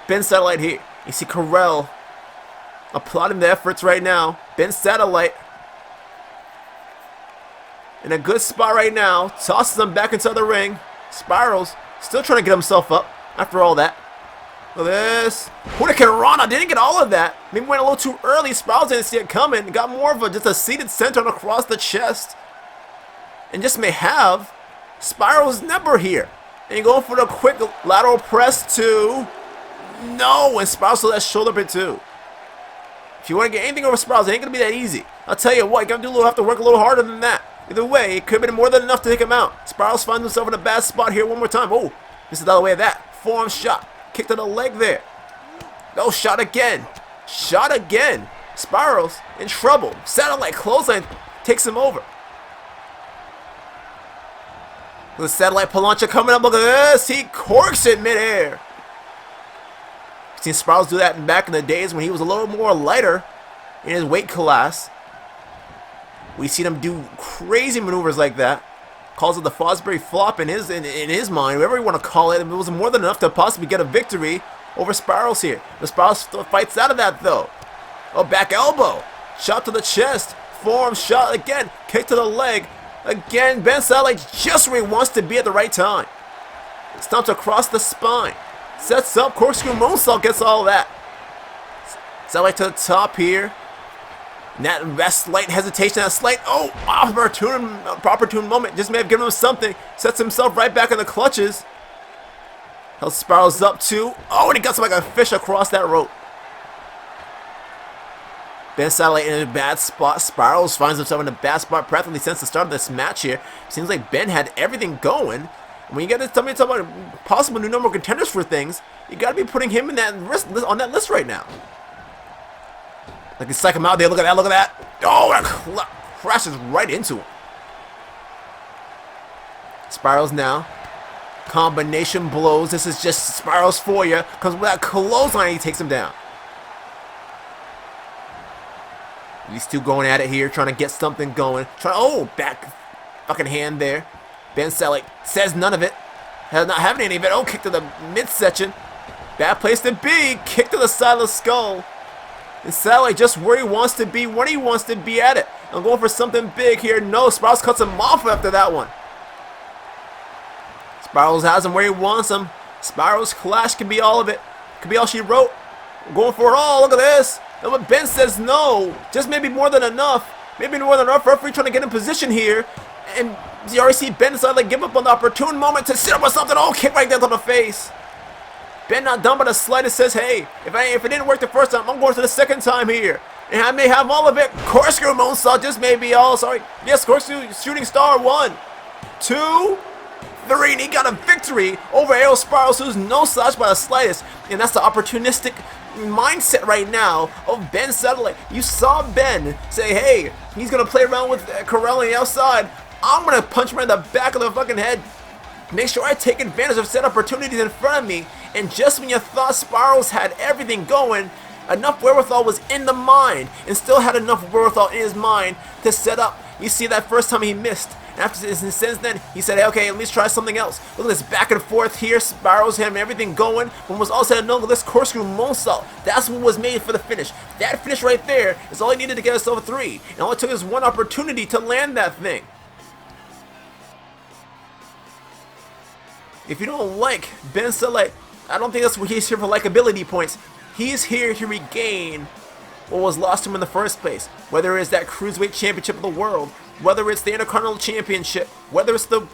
Ben Satellite here. You see Corell applauding the efforts right now. Ben Satellite in a good spot right now. Tosses him back into the ring. Spirals still trying to get himself up after all that. Look at this. Hurricane Rana didn't get all of that. Maybe went a little too early. Spirals didn't see it coming. Got more of just a seated senton across the chest. And just may have Spirals number here. And you're going for the quick lateral press too. No, and Spirals to that shoulder bit too. If you want to get anything over Spirals, it ain't going to be that easy. I'll tell you what, you're going to have to work a little harder than that. Either way, it could have been more than enough to take him out. Spirals finds himself in a bad spot here one more time. Oh, this is the other way of that. Forearm shot. Kick to the leg there. No, shot again. Shot again. Spirals in trouble. Satellite clothesline takes him over. The satellite plancha coming up. Look at this. He corks it midair. Seen Spirals do that back in the days when he was a little more lighter in his weight class. We've seen him do crazy maneuvers like that. Calls it the Fosbury flop in his mind, whatever you want to call it. It was more than enough to possibly get a victory over Spirals here. The Spirals fights out of that though. Oh, back elbow. Shot to the chest. Forearm shot again. Kick to the leg. Again, Ben Satellite just where he wants to be at the right time. Stomps across the spine. Sets up. Corkscrew moonsault gets all that. Satellite to the top here. And that slight hesitation, that slight, opportune moment just may have given him something. Sets himself right back in the clutches. Held Spirals up too. Oh, and he gets him like a fish across that rope. Ben Satellite in a bad spot. Spirals finds himself in a bad spot practically since the start of this match here. Seems like Ben had everything going. And when you get to somebody talk about possible new number of contenders for things, you got to be putting him in that list, on that list right now. Like he psych him out there. Look at that. Look at that. Oh, that crashes right into him. Spirals now. Combination blows. This is just Spirals for you. Comes with that clothesline. He takes him down. These two going at it here. Trying to get something going. Oh, back fucking hand there. Ben Satellite says none of it. Not having any of it. Oh, kick to the midsection. Bad place to be. Kick to the side of the skull. And Satellite just where he wants to be, when he wants to be at it. I'm going for something big here. No, Spirals cuts him off after that one. Spirals has him where he wants him. Spirals clash can be all of it. Could be all she wrote. I'm going for it all. Look at this. And when Ben says no, just maybe more than enough. Maybe more than enough. Referee trying to get in position here. And you already see Ben decide to give up on the opportune moment to sit up with something. Oh, kick right there to the face. Ben not done by the slightest, says, hey, if it didn't work the first time, I'm going for the second time here. And I may have all of it. Corkscrew moonsault just may be all. Sorry. Yes, corkscrew shooting star. 1, 2, 3. And he got a victory over Aero Spirals, who's no slouch by the slightest. And that's the opportunistic mindset right now of Ben Satellite. You saw Ben say, hey, he's going to play around with Corell on the outside. I'm going to punch him right in the back of the fucking head. Make sure I take advantage of set opportunities in front of me. And just when you thought Spirals had everything going, enough wherewithal was in the mind, and still had enough wherewithal in his mind to set up. You see that first time he missed. And after this, since then, he said, hey, okay, at least try something else. Look at this back and forth here. Spirals had everything going. When was all said and done, look at this corkscrew moonsault. That's what was made for the finish. That finish right there is all he needed to get himself a 3. And all it took is one opportunity to land that thing. If you don't like Ben Satellite, I don't think that's what he's here for, likability points. He's here to regain what was lost to him in the first place. Whether it's that Cruiserweight Championship of the World, whether it's the Intercontinental Championship, whether it's the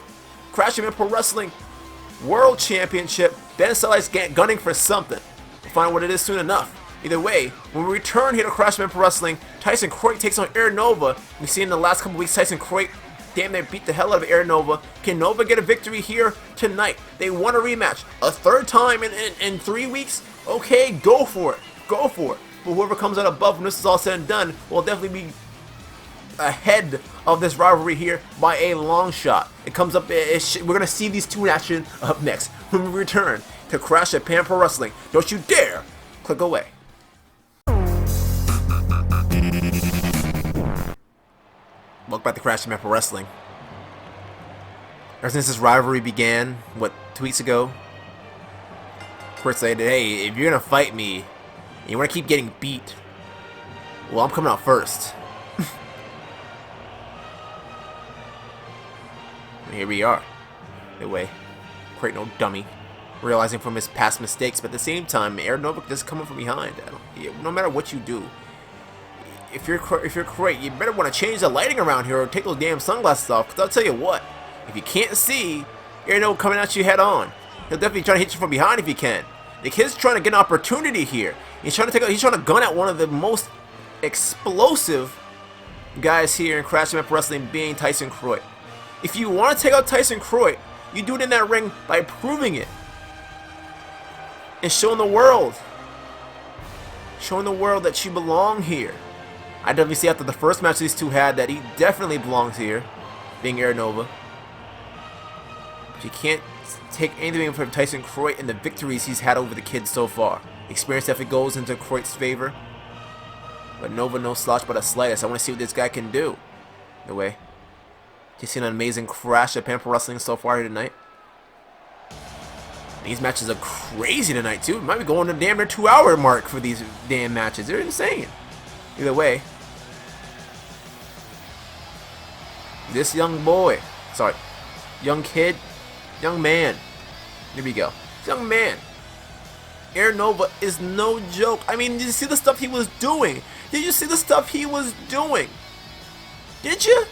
Crash Event Pro Wrestling World Championship, Ben Satellite's gunning for something. We'll find what it is soon enough. Either way, when we return here to Crash Event Pro Wrestling, Tyson Croy takes on Aaron Nova. We've seen in the last couple weeks Tyson Croy damn near beat the hell out of Aaron Nova. Can Nova get a victory here tonight? They want a rematch. A third time in 3 weeks? Okay, go for it. Go for it. But whoever comes out above when this is all said and done will definitely be ahead of this rivalry here by a long shot. It comes up, we're going to see these two in action up next when we return to Crash at Pan Pro Wrestling. Don't you dare click away. Welcome back to Crash at Pro Wrestling. Ever since this rivalry began, 2 weeks ago, Kurt said, hey, if you're going to fight me, and you want to keep getting beat, well, I'm coming out first. here we are. Anyway, Croit no dummy, realizing from his past mistakes, but at the same time, Aaron Nova just coming from behind. No matter what you do, if you're Croit, you better want to change the lighting around here or take those damn sunglasses off. Because I'll tell you what, if you can't see Aaron Nova coming at you head on, he'll definitely try to hit you from behind if he can. The kid's trying to get an opportunity here. He's trying to gun at one of the most explosive guys here in Crash Map Wrestling, being Tyson Croit. If you want to take out Tyson Croit, you do it in that ring by proving it and showing the world that you belong here. I definitely see after the first match these two had that he definitely belongs here, being Aaron Nova. But you can't take anything from Tyson Croit and the victories he's had over the kids so far. Experience definitely goes into Croit's favor, but Nova no slouch by the slightest. I want to see what this guy can do. Anyway, just seen an amazing Crash at Pamper Wrestling so far here tonight. These matches are crazy tonight too. Might be going to damn near 2-hour mark for these damn matches. They're insane. Either way, this young man, here we go. Young man, Aaron Nova is no joke. I mean, did you see the stuff he was doing? Did you see the stuff he was doing? Did you?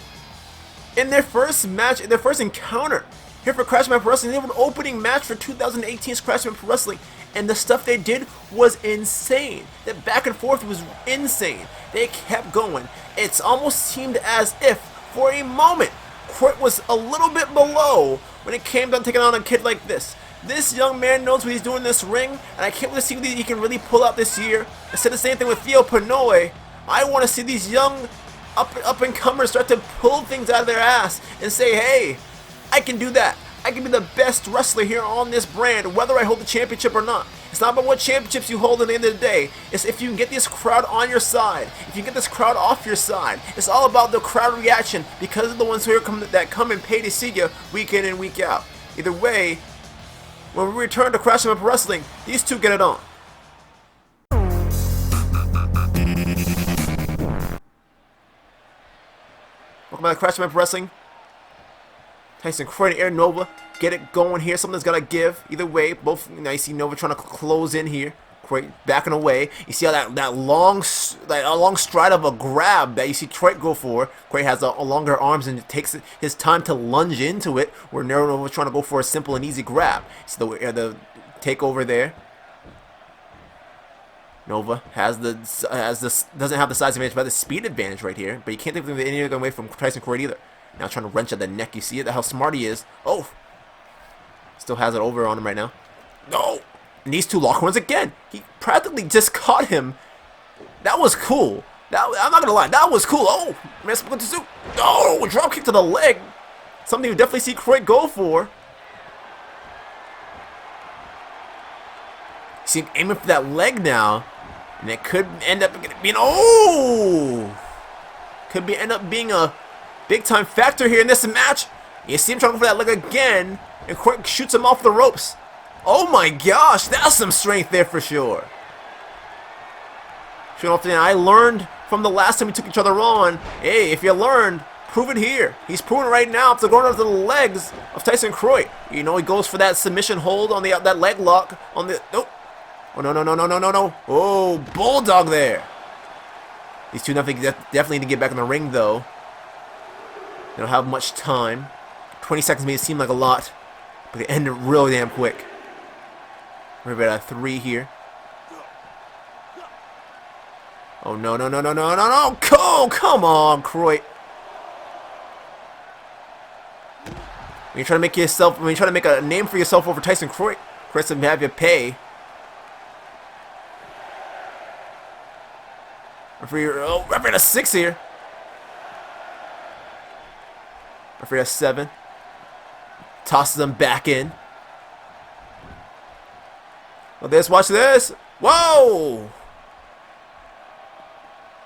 In their first match, in their first encounter here for Crash Map Wrestling, they were an opening match for 2018's Crash Map Wrestling, and the stuff they did was insane. That back and forth was insane. They kept going. It's almost seemed as if, for a moment, Croit was a little bit below when it came down to taking on a kid like this. This young man knows what he's doing in this ring, and I can't wait to see what he can really pull out this year. I said the same thing with Theo Pinoy. I want to see these young up-and-comers start to pull things out of their ass and say, hey, I can do that. I can be the best wrestler here on this brand, whether I hold the championship or not. It's not about what championships you hold at the end of the day. It's if you can get this crowd on your side, if you can get this crowd off your side. It's all about the crowd reaction because of the ones who that come and pay to see you week in and week out. Either way, when we return to Crash Map Wrestling, these two get it on. Welcome back to Crash Map Wrestling. Tyson Croit and Aaron Nova get it going here. Something's got to give. Either way, both nice. See Nova trying to close in here. Croit backing away. You see how that long stride of a grab that you see Croit go for. Croit has a longer arms and it takes his time to lunge into it, where Aaron Nova trying to go for a simple and easy grab. See the takeover there. Nova doesn't have the size advantage, but the speed advantage right here. But you can't take anything away from Tyson Croit either. Now trying to wrench at the neck. You see it? How smart he is. Oh! Still has it over on him right now. No! And these two lock horns again. He practically just caught him. That was cool. I'm not going to lie. That was cool. Oh! Oh! Drop kick to the leg. Something you definitely see Croit go for. See him aiming for that leg now. And it could end up being... Oh! Could end up being a big-time factor here in this match. You see him trying to go for that leg again, and Croit shoots him off the ropes. Oh my gosh, that's some strength there for sure. I learned from the last time we took each other on. Hey, if you learned, prove it here. He's proving it right now after going over the legs of Tyson Croit. You know, he goes for that submission hold on that leg lock on the... Nope. Oh, no. Oh, bulldog there. These two definitely need to get back in the ring, though. They don't have much time. 20 seconds may seem like a lot, but they end it really damn quick. We're at 3 here. Oh, no. Oh, come on, Croit. When you're trying to make a name for yourself over Tyson Croit, Croit's gonna have you pay. Referee at a 6 here. Referee at 7. Tosses them back in. Watch this. Whoa!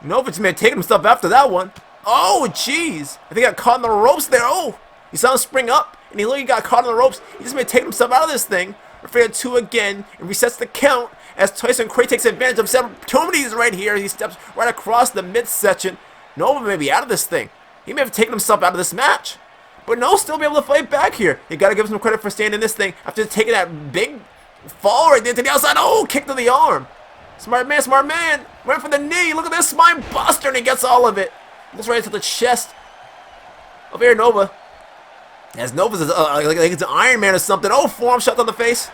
Novich may have taken himself after that one. Oh, jeez. I think he got caught in the ropes there. Oh, you saw him spring up, and he literally got caught in the ropes. He just may have taken himself out of this thing. Referee at 2 again, and resets the count as Tyson Croit takes advantage of some opportunities right here. He steps right across the midsection. Nova may be out of this thing. He may have taken himself out of this match. But no, still be able to fight back here. You gotta give him some credit for staying in this thing after taking that big fall right there to the outside. Oh, kick to the arm. Smart man, smart man. Went for the knee. Look at this spine buster, and he gets all of it. Looks right into the chest of Air Nova. As Nova's like it's an Iron Man or something. Oh, forearm shot on the face.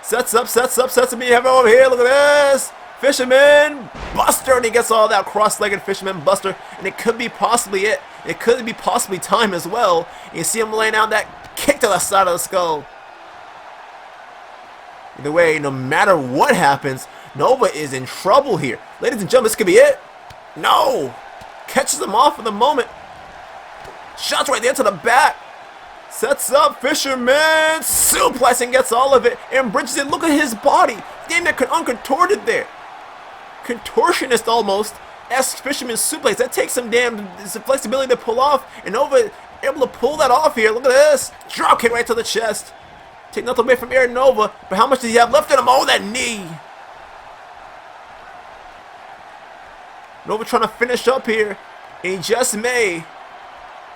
Sets up. You have it over here. Look at this. Fisherman Buster, and he gets all that cross-legged Fisherman Buster, and it could be possibly it. It could be possibly time as well. You see him laying out that kick to the side of the skull. Either way, no matter what happens, Nova is in trouble here. Ladies and gentlemen, this could be it. No! Catches him off for the moment. Shots right there to the back. Sets up Fisherman suplex and gets all of it. And bridges it. Look at his body. Damn, that uncontorted there. Contortionist almost. Fisherman suplex. That takes some damn flexibility to pull off. And Nova able to pull that off here. Look at this. Drop kick right to the chest. Take nothing away from Air Nova. But how much does he have left in him? Oh, that knee. Nova trying to finish up here. And he just may.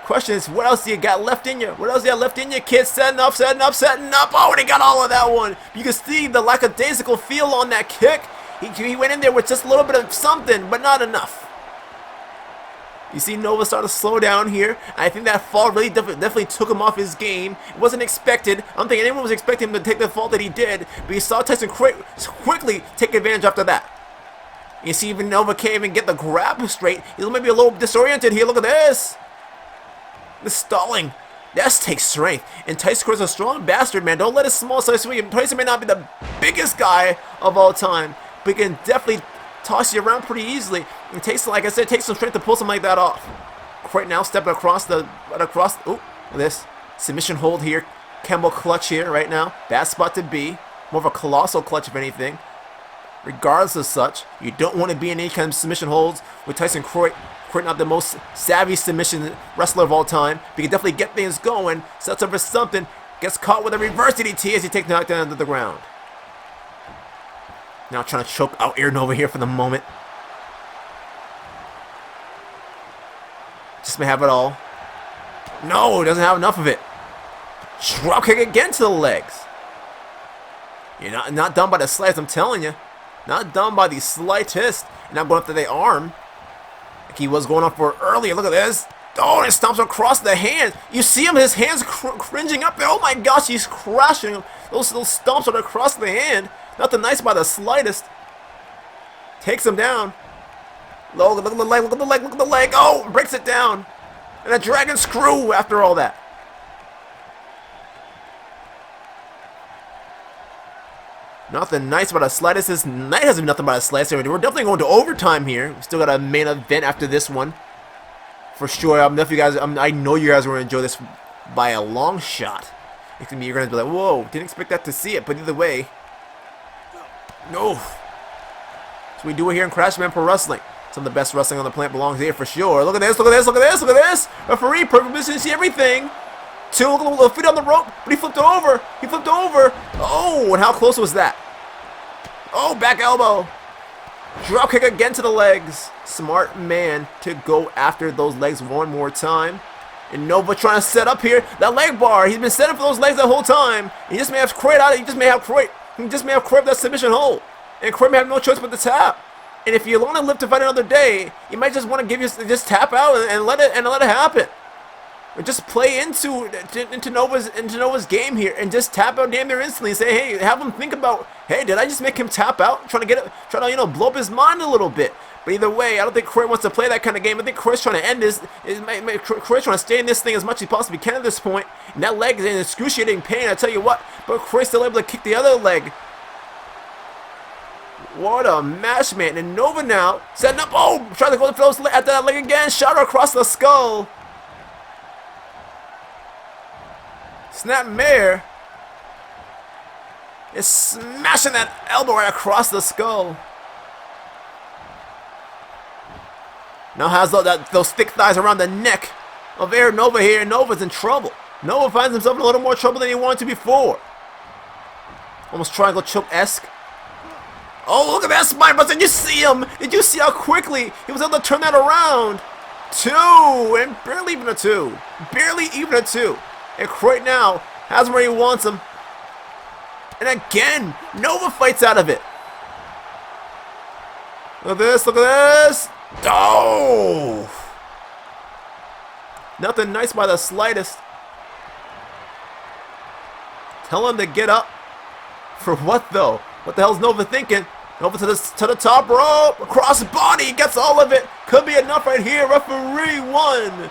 Question is, what else do you got left in you? What else do you got left in you, kid? Setting up. Oh, and he got all of that one. You can see the lackadaisical feel on that kick. He went in there with just a little bit of something, but not enough. You see Nova start to slow down here. I think that fall really definitely took him off his game. It wasn't expected. I don't think anyone was expecting him to take the fall that he did. But you saw Tyson quickly take advantage after that. You see even Nova can't even get the grab straight. He's maybe a little disoriented here. Look at this. The stalling. That takes strength. And Tyson Crow's a strong bastard, man. Don't let his small size swing him. Tyson may not be the biggest guy of all time, but he can definitely toss you around pretty easily. It takes, like I said, it takes some strength to pull something like that off. Right now, stepping across oh, look at this. Submission hold here. Kembo clutch here right now. Bad spot to be. More of a colossal clutch, if anything. Regardless of such, you don't want to be in any kind of submission holds with Tyson Croy. Croy not the most savvy submission wrestler of all time, but he can definitely get things going. Sets up for something. Gets caught with a reverse DDT as he takes the knockdown to the ground. Now trying to choke out Air Nova here for the moment. Just may have it all. No, doesn't have enough of it. Drop kick again to the legs. You're not done by the slightest, I'm telling you. Not done by the slightest. And I'm going after the arm. Like he was going on for earlier. Look at this. Oh, and it stomps across the hand. You see him, his hands cringing up there. Oh my gosh, he's crashing him. Those little stomps are across the hand. Nothing nice by the slightest. Takes him down. Look at the leg, look at the leg, look at the leg. Oh, breaks it down. And a dragon screw after all that. Nothing nice about the slightest. This night has been nothing but a slightest. We're definitely going to overtime here. We still got a main event after this one. For sure. I know you guys are going to enjoy this by a long shot. It's gonna be, you're going to be like, whoa, didn't expect that to see it. But either way. No. So we do it here in Crashman Pro Wrestling. Some of the best wrestling on the planet belongs here for sure. Look at this, look at this, look at this, look at this. Referee, perfect position to see everything. Two, look at the feet on the rope, but he flipped it over. He flipped over. Oh, and how close was that? Oh, back elbow. Drop kick again to the legs. Smart man to go after those legs one more time. And Nova trying to set up here. That leg bar. He's been setting for those legs the whole time. He just may have Croy out. He just may have Croy that submission hold. And Croy may have no choice but to tap. And if you want to live to fight another day, you might just want to just tap out and let it happen. Or just play into Nova's game here and just tap out damn near instantly. Say, hey, have him think about, hey, did I just make him tap out? Trying to blow up his mind a little bit. But either way, I don't think Croy wants to play that kind of game. I think Croy's trying to end this. Croy's trying to stay in this thing as much as he possibly can at this point. And that leg is in excruciating pain, I tell you what. But Croy's still able to kick the other leg. What a match, man. And Nova now setting up. Oh, trying to go at that leg again. Shot her across the skull. Snap Mare is smashing that elbow right across the skull. Now has those thick thighs around the neck of Air Nova here. Nova's in trouble. Nova finds himself in a little more trouble than he wanted to before. Almost triangle choke-esque. Oh, look at that spine buster. Did you see him? Did you see how quickly he was able to turn that around? 2, and barely even a 2. Barely even a 2. And Croy now has him where he wants him. And again, Nova fights out of it. Look at this, look at this. Oh! Nothing nice by the slightest. Tell him to get up. For what though? What the hell's Nova thinking? Nova to the top rope. Across the body. Gets all of it. Could be enough right here. Referee 1,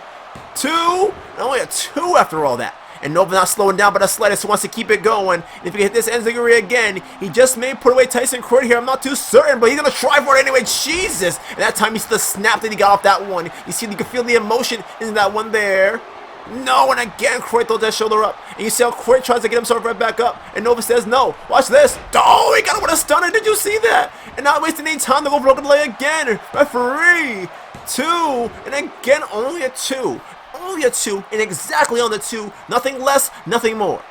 2. And only a 2 after all that. And Nova not slowing down by the slightest, wants to keep it going. And if he hit this enziguri again, he just may put away Tyson Croy here. I'm not too certain, but he's going to try for it anyway. Jesus! And that time you see the snap that he got off that one. You can feel the emotion in that one there. No, and again, Croy throws that shoulder up. And you see how Croy tries to get himself right back up. And Nova says no. Watch this. Oh, he got him with a stunner. Did you see that? And not wasting any time to go broken leg again. Referee 2. And again, only a 2. Only a 2, and exactly on the 2, nothing less, nothing more.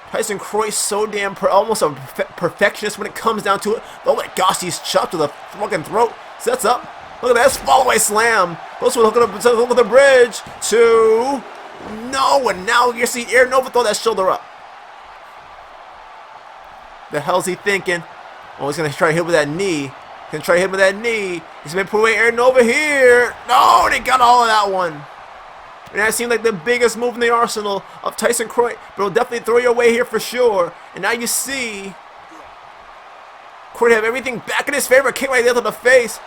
Tyson Croy so damn almost a perfectionist when it comes down to it. Oh my gosh, he's chopped to the fucking throat. Sets up. Look at this follow-away slam. Goes for the hook of the bridge. 2. No, and now you see Air Nova throw that shoulder up. The hell's he thinking? Oh, he's gonna try to hit with that knee. Gonna try to hit with that knee. He's gonna put away Air Nova here. No, they got all of that one. And that seemed like the biggest move in the arsenal of Tyson Croy. But it'll definitely throw you away here for sure. And now you see Croy have everything back in his favor. Kick right there to the face.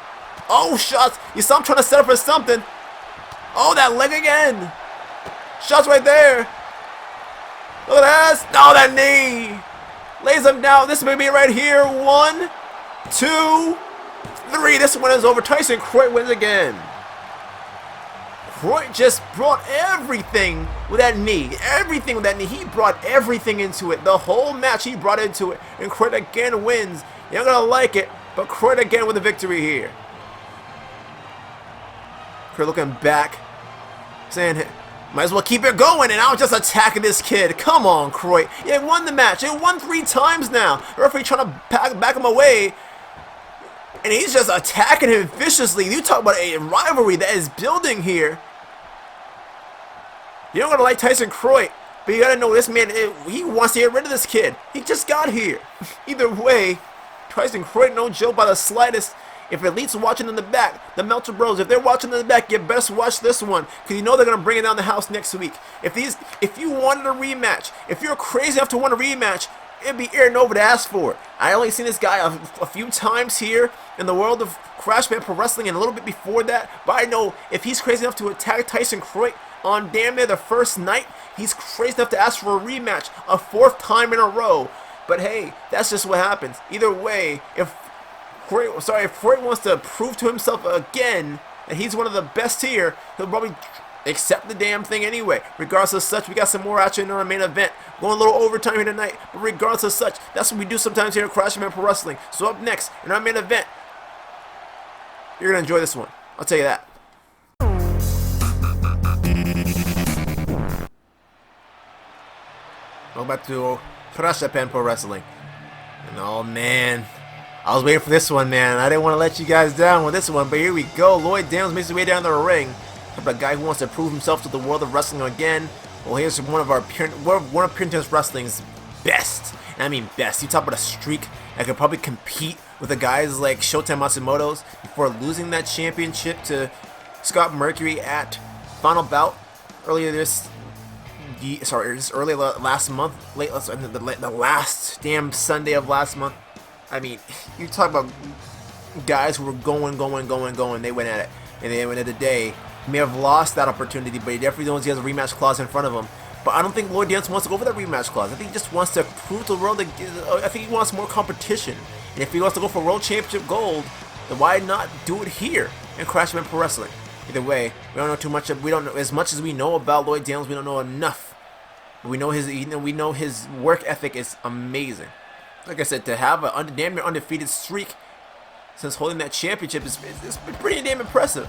Oh, shots. You saw him trying to set up for something. Oh, that leg again. Shots right there. Look at this. No, that knee. Lays him down. This may be right here. 1, 2, 3. This one is over. Tyson Croy wins again. Croy just brought everything with that knee. Everything with that knee. He brought everything into it. The whole match he brought into it. And Croy again wins. You're not going to like it, but Croy again with the victory here. Croy looking back, saying, might as well keep it going, and I'm just attacking this kid. Come on, Croy. You won the match. You won 3 times now. The referee trying to back him away. And he's just attacking him viciously. You talk about a rivalry that is building here. You're not going to like Tyson Croy, but you got to know this man, he wants to get rid of this kid. He just got here. Either way, Tyson Croy, no joke by the slightest. If Elite's watching in the back, the Meltzer Bros, if they're watching in the back, you best watch this one, because you know they're going to bring it down the house next week. If you wanted a rematch, if you're crazy enough to want a rematch, it'd be Air Nova to ask for it. I only seen this guy a few times here in the world of Crash Band Pro Wrestling and a little bit before that, but I know if he's crazy enough to attack Tyson Croy on damn near the first night, he's crazy enough to ask for a rematch a 4th time in a row. But hey, that's just what happens. Either way, if Croy wants to prove to himself again that he's one of the best here, he'll probably accept the damn thing anyway. Regardless of such, we got some more action in our main event. Going a little overtime here tonight, but regardless of such, that's what we do sometimes here at Crash Band Pro Wrestling. So up next, in our main event, you're going to enjoy this one. I'll tell you that. Welcome back to Crash Band Pro Wrestling. And oh man, I was waiting for this one, man. I didn't want to let you guys down with this one, but here we go. Lloyd Daniels makes his way down the ring. A guy who wants to prove himself to the world of wrestling again. Well, here's one of Pure Wrestling's best. And I mean best. You talk about a streak that could probably compete with the guys like Shota Matsumoto's before losing that championship to Scott Mercury at Final Bout earlier last month, the last damn Sunday of last month. I mean, you talk about guys who were going. They went at it, and at the end of the day, he may have lost that opportunity, but he definitely knows he has a rematch clause in front of him. But I don't think Lloyd Daniels wants to go for that rematch clause. I think he just wants to prove to the world that I think he wants more competition. And if he wants to go for World Championship Gold, then why not do it here in Crash Band Pro Wrestling? Either way, we don't know too much. We don't know as much as we know about Lloyd Daniels. We don't know enough. But we know his work ethic is amazing. Like I said, to have a damn near undefeated streak since holding that championship is pretty damn impressive.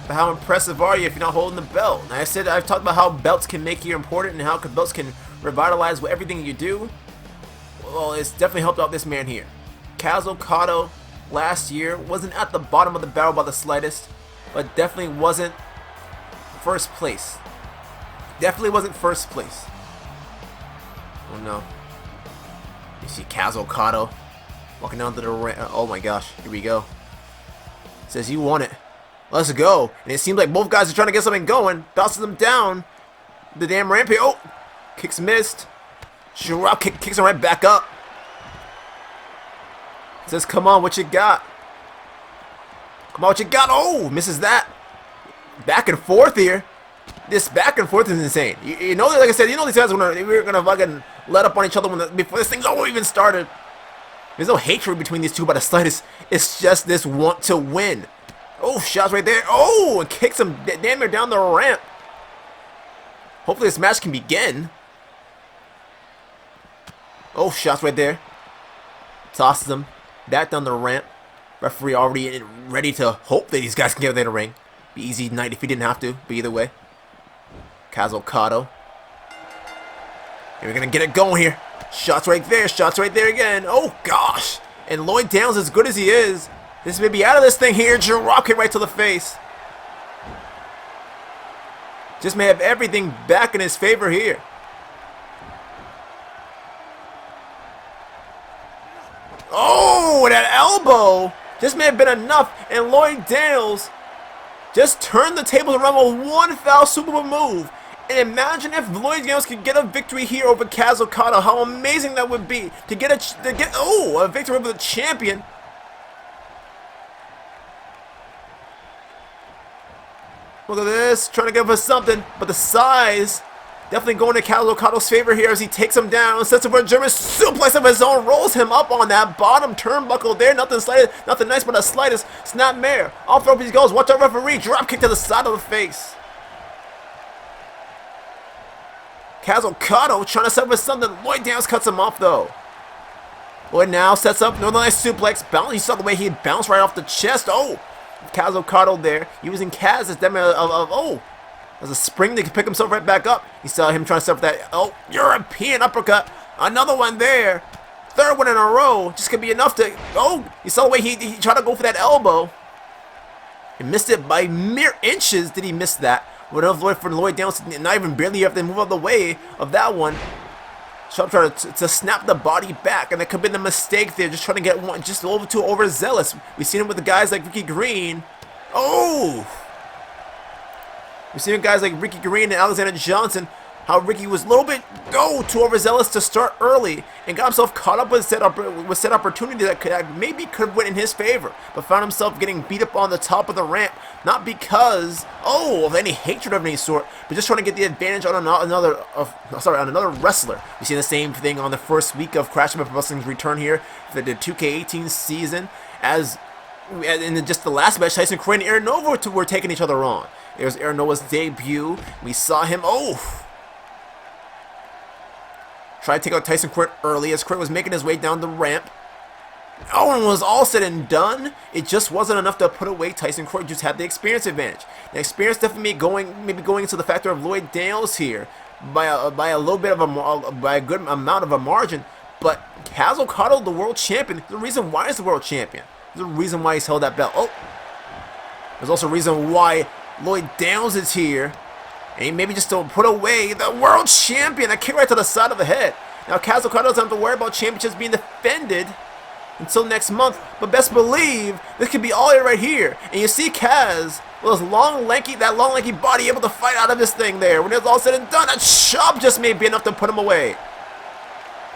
But how impressive are you if you're not holding the belt? And I've talked about how belts can make you important and how belts can revitalize everything you do. Well, it's definitely helped out this man here. Kaz Okada last year wasn't at the bottom of the barrel by the slightest. but definitely wasn't first place. Definitely wasn't first place. Oh no. You see Kaz Okada walking down to the ring. Oh my gosh, here we go. Says you want it. Let's go. And it seems like both guys are trying to get something going. Bounces them down. The damn rampage. Oh! Kicks missed. Drop kick kicks him right back up. Says, come on, what you got? Come on, what you got? Oh! Misses that. Back and forth here. This back and forth is insane. You know, like I said, you know these guys we're gonna fucking let up on each other before this thing's all even started. There's no hatred between these two by the slightest. It's just this want to win. Oh, shots right there. Oh, and kicks him damn near down the ramp. Hopefully this match can begin. Oh, shots right there. Tosses him back down the ramp. Referee already ready to hope that these guys can get in the ring. Be easy night if he didn't have to, but either way. Kaz Okada. And we're going to get it going here. Shots right there. Shots right there again. Oh, gosh. And Lloyd Downs, as good as he is, this may be out of this thing here. Drop kick right to the face. Just may have everything back in his favor here. Oh, that elbow just may have been enough. And Lloyd Downs just turned the tables around with one foul Superman move. And imagine if Lloyd Downs could get a victory here over Kaz Okada. How amazing that would be to get a victory over the champion. Look at this, trying to give us something, but the size definitely going to Kaz Okada's favor here as he takes him down, sets up for a German suplex of his own, rolls him up on that bottom turnbuckle there. Nothing nice but the slightest snapmare. Off the rope he goes. Watch out, referee. Drop kick to the side of the face. Kaz Okada trying to set up for something. Lloyd Downs cuts him off though. Lloyd now sets up another nice suplex. Bounce. You saw the way he bounced right off the chest. Oh. Kaz Okada there, using Kaz as as a spring to pick himself right back up. You saw him trying to set up that European uppercut. Another one there. Third one in a row. Just could be enough to. Oh, you saw the way he tried to go for that elbow. He missed it by mere inches. Did he miss that? Would have for Lloyd Downs not even barely have to move out of the way of that one. Sharp trying to snap the body back, and that could have been a mistake there, just trying to get one, just a little too overzealous. We've seen it with the guys like Ricky Green. Oh! We've seen guys like Ricky Green and Alexander Johnson, how Ricky was a little bit too overzealous to start early and got himself caught up with set opportunity that maybe could win in his favor, but found himself getting beat up on the top of the ramp, not because of any hatred of any sort, but just trying to get the advantage on another wrestler. We see the same thing on the first week of Crash Memphis Wrestling's return here for the 2K18 season, as in just the last match, Tyson Craig and Aaron Nova were taking each other on. It was Aaron Nova's debut. We saw him try to take out Tyson Craig early as Craig was making his way down the ramp. Oh, and when it was all said and done, it just wasn't enough to put away Tyson Craig. Just had the experience advantage. The experience definitely maybe going into the factor of Lloyd Downs here by a little bit of by a good amount of a margin. But Kaz Okada, the world champion, the reason why he's the world champion. There's a reason why he's held that belt. Oh, there's also a reason why Lloyd Downs is here. And maybe just to put away the world champion. A kick right to the side of the head. Now, Kaz Okada doesn't have to worry about championships being defended until next month. But best believe, this could be all it right here. And you see Kaz with his long, lanky body able to fight out of this thing there. When it's all said and done, that chop just may be enough to put him away.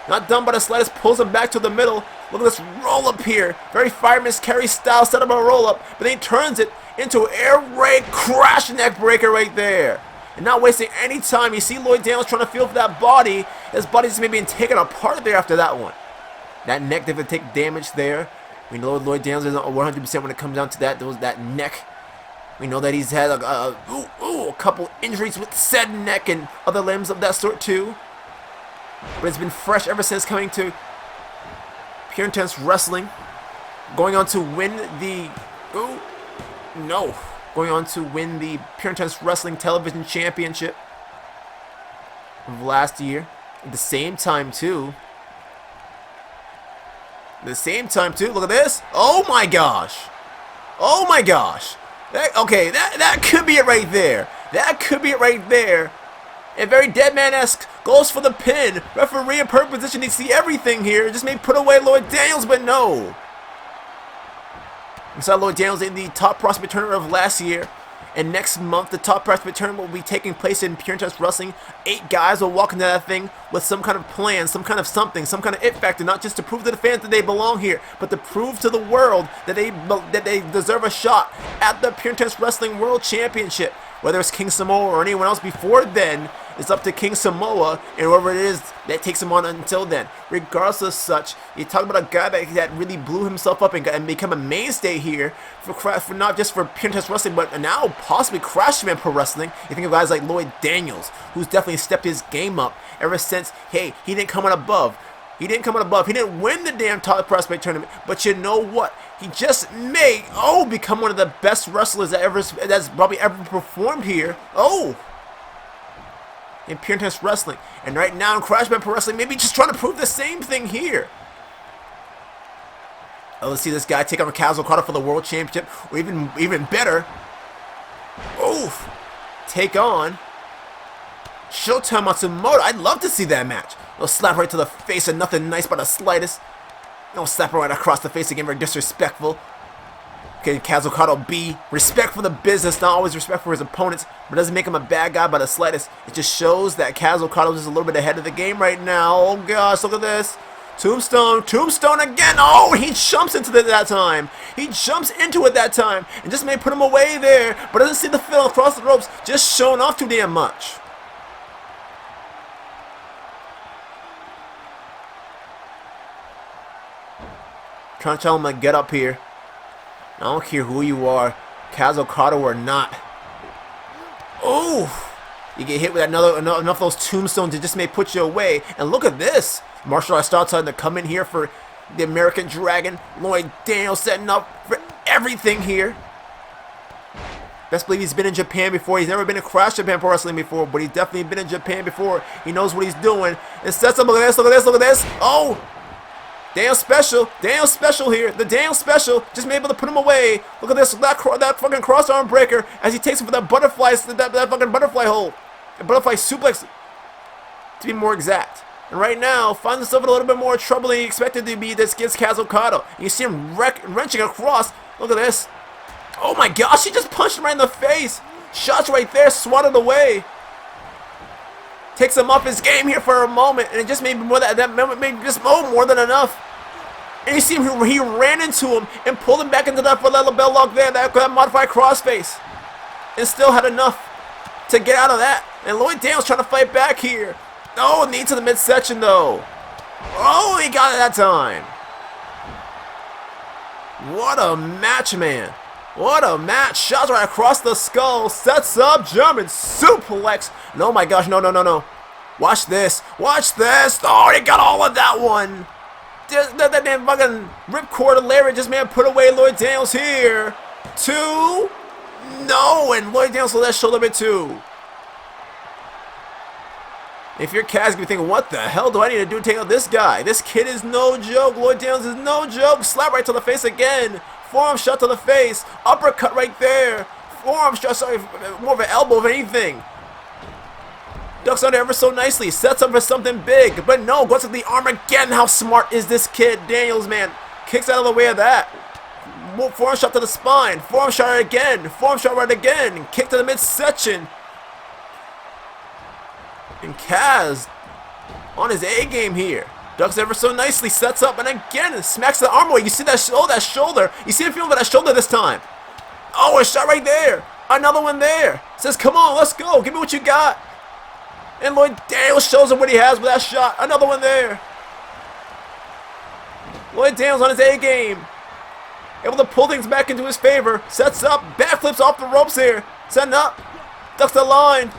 Not done by the slightest, pulls him back to the middle. Look at this roll-up here. Very Fireman's Carry style, set up a roll-up. But then he turns it into an air raid crash neck breaker right there. And not wasting any time. You see Lloyd Downs trying to feel for that body. His body's maybe being taken apart there after that one. That neck didn't take damage there. We know Lloyd Downs isn't 100% when it comes down to that neck. We know that he's had a couple injuries with said neck and other limbs of that sort too. But it's been fresh ever since coming to Pure Intense Wrestling. Going on to win the... Going on to win the Pure Intense Wrestling Television Championship of last year. At the same time, too. Look at this. Oh my gosh. Okay, that could be it right there. That could be it right there. And very Deadman-esque, goes for the pin. Referee in perfect position, he see everything here. Just may put away Lloyd Daniels, but no. We saw Lloyd Daniels in the top prospect tournament of last year. And next month, the top prospect tournament will be taking place in Pure Intense Wrestling. 8 guys will walk into that thing with some kind of plan, some kind of something, some kind of it factor, not just to prove to the fans that they belong here, but to prove to the world that they deserve a shot at the Pure Intense Wrestling World Championship. Whether it's King Samoa or anyone else before then, it's up to King Samoa and whoever it is that takes him on until then. Regardless of such, you talk about a guy that really blew himself up and become a mainstay here for not just for Pure Intense Wrestling, but now possibly Crash Man Pro Wrestling. You think of guys like Lloyd Daniels, who's definitely stepped his game up ever since, hey, he didn't come on above. He didn't come on above. He didn't win the damn top prospect tournament. But you know what? He just may, become one of the best wrestlers that's probably ever performed here. In Pure Intense Wrestling. And right now in Crash Man Pro Wrestling, maybe just trying to prove the same thing here. Let's see this guy take on Kaz Okada for the World Championship. Or even better. Take on Shota Matsumoto. I'd love to see that match. They'll slap right to the face and nothing nice by the slightest. They'll slap her right across the face again, very disrespectful. Okay, Kaz Okada B. Respect for the business, not always respect for his opponents, but doesn't make him a bad guy by the slightest. It just shows that Kaz Okada is just a little bit ahead of the game right now. Oh gosh, look at this. Tombstone again. He jumps into it that time. He jumps into it that time and just may put him away there, but doesn't see the fill across the ropes, just showing off too damn much. Trying to tell him to get up here. I don't care who you are, Kaz Okada or not. You get hit with enough of those tombstones, it just may put you away. And look at this. Martial arts style starting to come in here for the American Dragon. Lloyd Daniels setting up for everything here. Best believe he's been in Japan before. He's never been in Crash Japan Pro Wrestling before, but he's definitely been in Japan before. He knows what he's doing. And sets up, look at this, look at this, look at this. Daniel special here. The Daniel special just made able to put him away. Look at this, that fucking cross arm breaker as he takes him for that butterfly, that fucking butterfly hold. A butterfly suplex, to be more exact. And right now, finds himself in a little bit more trouble than he expected to be against Kaz Okada. And you see him wrenching across. Look at this. Oh my gosh, he just punched him right in the face. Shots right there, swatted away. Takes him off his game here for a moment, and it just made more that moment made just more than enough. And you see him, he ran into him and pulled him back into that for that label lock there, that modified crossface, and still had enough to get out of that. And Lloyd Daniels trying to fight back here. Knee to the midsection though. He got it that time. What a match, man. What a match. Shots right across the skull. Sets up German suplex. No, my gosh. No. Watch this. Watch this. He got all of that one. That damn fucking ripcord lariat just put away Lloyd Daniels here. 2. No. And Lloyd Daniels with that shoulder bit too. If you're Kaz, you're thinking, what the hell do I need to do to take out this guy? This kid is no joke. Lloyd Daniels is no joke. Slap right to the face again. Forearm shot to the face. Uppercut right there. Forearm shot, sorry, more of an elbow than anything. Ducks under ever so nicely. Sets up for something big. But no, goes to the arm again. How smart is this kid? Daniels, man. Kicks out of the way of that. Forearm shot to the spine. Forearm shot right again. Forearm shot right again. Kick to the midsection. And Kaz on his A game here. Ducks ever so nicely, sets up, and again smacks the arm away. You see that shoulder. You see him feeling for that shoulder this time. A shot right there. Another one there. Says, come on, let's go. Give me what you got. And Lloyd Daniels shows him what he has with that shot. Another one there. Lloyd Daniels on his A game. Able to pull things back into his favor. Sets up, backflips off the ropes here. Setting up. Ducks the line.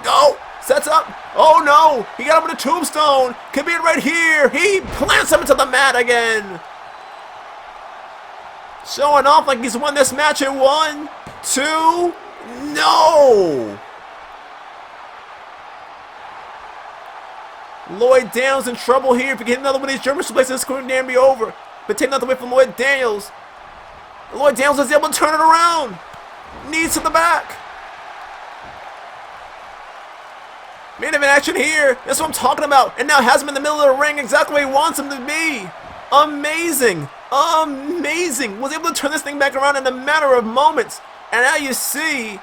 Go. Sets up. Oh no! He got him with a tombstone. Could be it right here. He plants him into the mat again. Showing off like he's won this match in 1, 2. No! Lloyd Daniels in trouble here. If you get another one of these German suplexes, this couldn't be over. But take nothing away from Lloyd Daniels. Lloyd Daniels is able to turn it around. Knees to the back. Main event action here. That's what I'm talking about. And now has him in the middle of the ring exactly where he wants him to be. Amazing. Amazing. Was able to turn this thing back around in a matter of moments. And now you see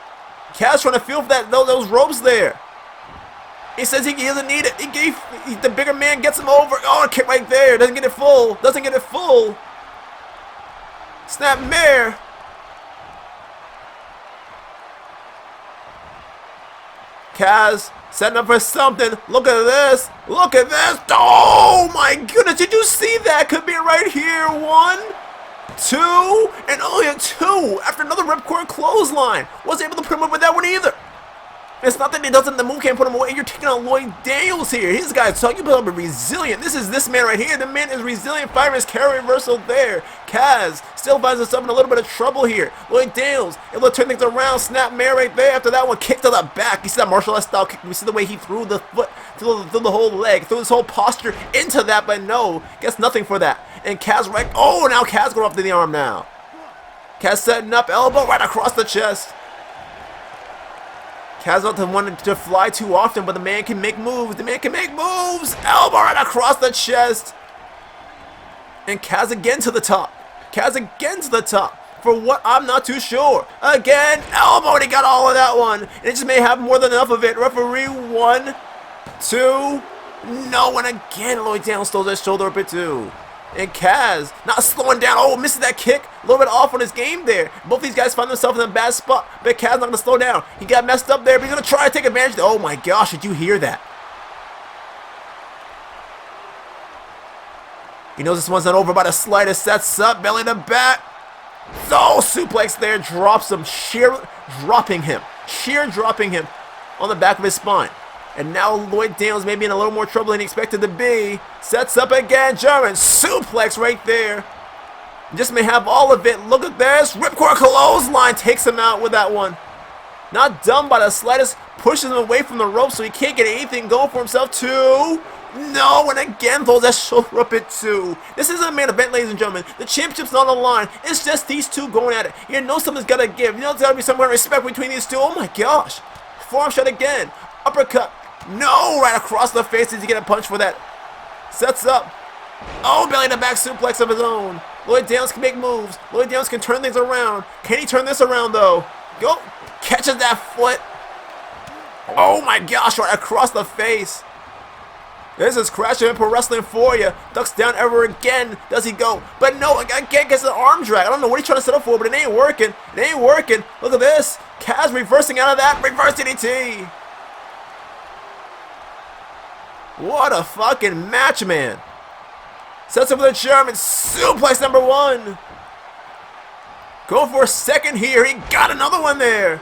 Kaz trying to feel for those ropes there. He says he doesn't need it. The bigger man gets him over. Oh, a kick right there. Doesn't get it full. Doesn't get it full. Snap mare. Kaz setting up for something. Look at this. Look at this. Oh my goodness. Did you see that? Could be right here. 1, 2, and only a 2 after another ripcord clothesline. Wasn't able to put him up with that one either. It's not that he doesn't, the move can't put him away. You're taking on Lloyd Daniels here. His guy's talking about being resilient. This is this man right here. The man is resilient. Fire his carry reversal there. Kaz still finds himself in a little bit of trouble here. Lloyd Daniels able to turn things around. Snap mare right there. After that one, kick to the back. You see that martial arts style kick. We see the way he threw the foot through the whole leg, threw his whole posture into that, but no, gets nothing for that. And Kaz right. Oh, now Kaz going off to the arm now. Kaz setting up, elbow right across the chest. Kaz not wanting to fly too often, but the man can make moves. The man can make moves. Elbow right across the chest. And Kaz again to the top. Kaz again to the top. For what? I'm not too sure. Again, elbow, and he got all of that one. And it just may have more than enough of it. Referee 1, 2. No, and again, Lloyd Daniels stole that shoulder up it too. And Kaz not slowing down. Oh, missing that kick. A little bit off on his game there. Both these guys find themselves in a bad spot. But Kaz not going to slow down. He got messed up there, but he's going to try to take advantage. Oh my gosh, did you hear that? He knows this one's not over by the slightest. Sets up, belly to back. So suplex there. Drops him. Sheer dropping him on the back of his spine. And now Lloyd Daniels may be in a little more trouble than he expected to be. Sets up again. German suplex right there. Just may have all of it. Look at this. Ripcord clothesline takes him out with that one. Not done by the slightest. Pushes him away from the rope so he can't get anything going for himself. 2. No, and again throws that shoulder up at 2. This isn't a main event, ladies and gentlemen. The championship's not on the line. It's just these two going at it. You know something's got to give. You know there's got to be some kind of respect between these two. Oh my gosh. Forearm shot again. Uppercut. No, right across the face as he get a punch for that. Sets up. Oh, belly to back suplex of his own. Lloyd Daniels can make moves. Lloyd Daniels can turn things around. Can he turn this around though? Go. Catches that foot. Oh my gosh, right across the face. This is Crash Event Pro Wrestling for you. Ducks down ever again. Does he go? But no, again gets an arm drag. I don't know what he's trying to set up for, but it ain't working. It ain't working. Look at this. Kaz reversing out of that. Reverse DDT. What a fucking match, man. Sets up with a German suplex number 1. Going for a second here. He got another one there.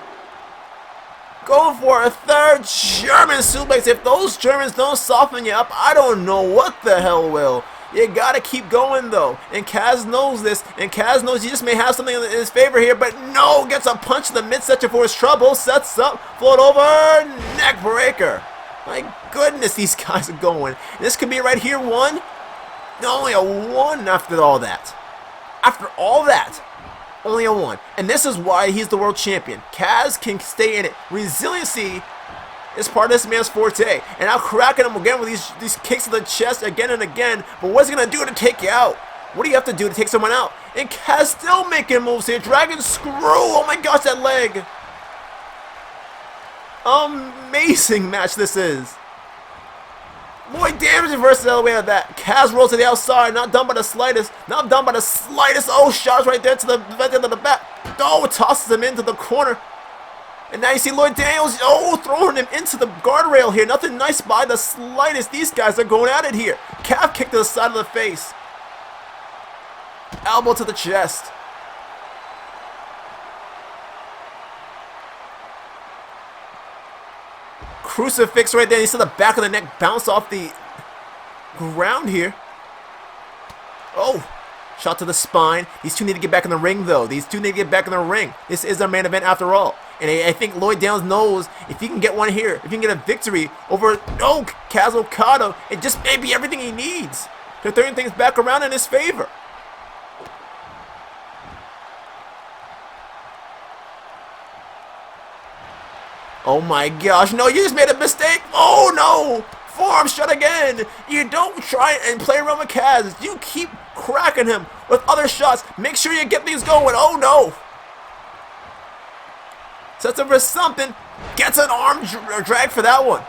Going for a third German suplex. If those Germans don't soften you up, I don't know what the hell will. You gotta keep going though. And Kaz knows this. And Kaz knows he just may have something in his favor here. But no, gets a punch in the midsection for his trouble. Sets up, float over, neck breaker. My goodness, these guys are going. This could be right here 1. No, only a 1 after all that. After all that, only a 1. And this is why he's the world champion. Kaz can stay in it. Resiliency is part of this man's forte. And now cracking him again with these kicks to the chest again and again. But what's he going to do to take you out? What do you have to do to take someone out? And Kaz still making moves here. Dragon screw. Oh my gosh, that leg. Amazing match this is. Lloyd Daniels reverses the other way of that. Kaz rolls to the outside. Not done by the slightest. Not done by the slightest. Oh, shots right there to the end of the back. Oh, tosses him into the corner. And now you see Lloyd Daniels, oh, throwing him into the guardrail here. Nothing nice by the slightest. These guys are going at it here. Calf kick to the side of the face. Elbow to the chest. Crucifix right there. You see the back of the neck bounce off the ground here. Oh, shot to the spine. These two need to get back in the ring, though. These two need to get back in the ring. This is their main event after all. And I think Lloyd Daniels knows if he can get one here, if he can get a victory over Kaz Okada, it just may be everything he needs to turn things back around in his favor. Oh my gosh, no, you just made a mistake. Oh no, forearm shot again. You don't try and play around with Kaz. You keep cracking him with other shots. Make sure you get these going. Oh no. Sets up for something. Gets an arm drag for that one.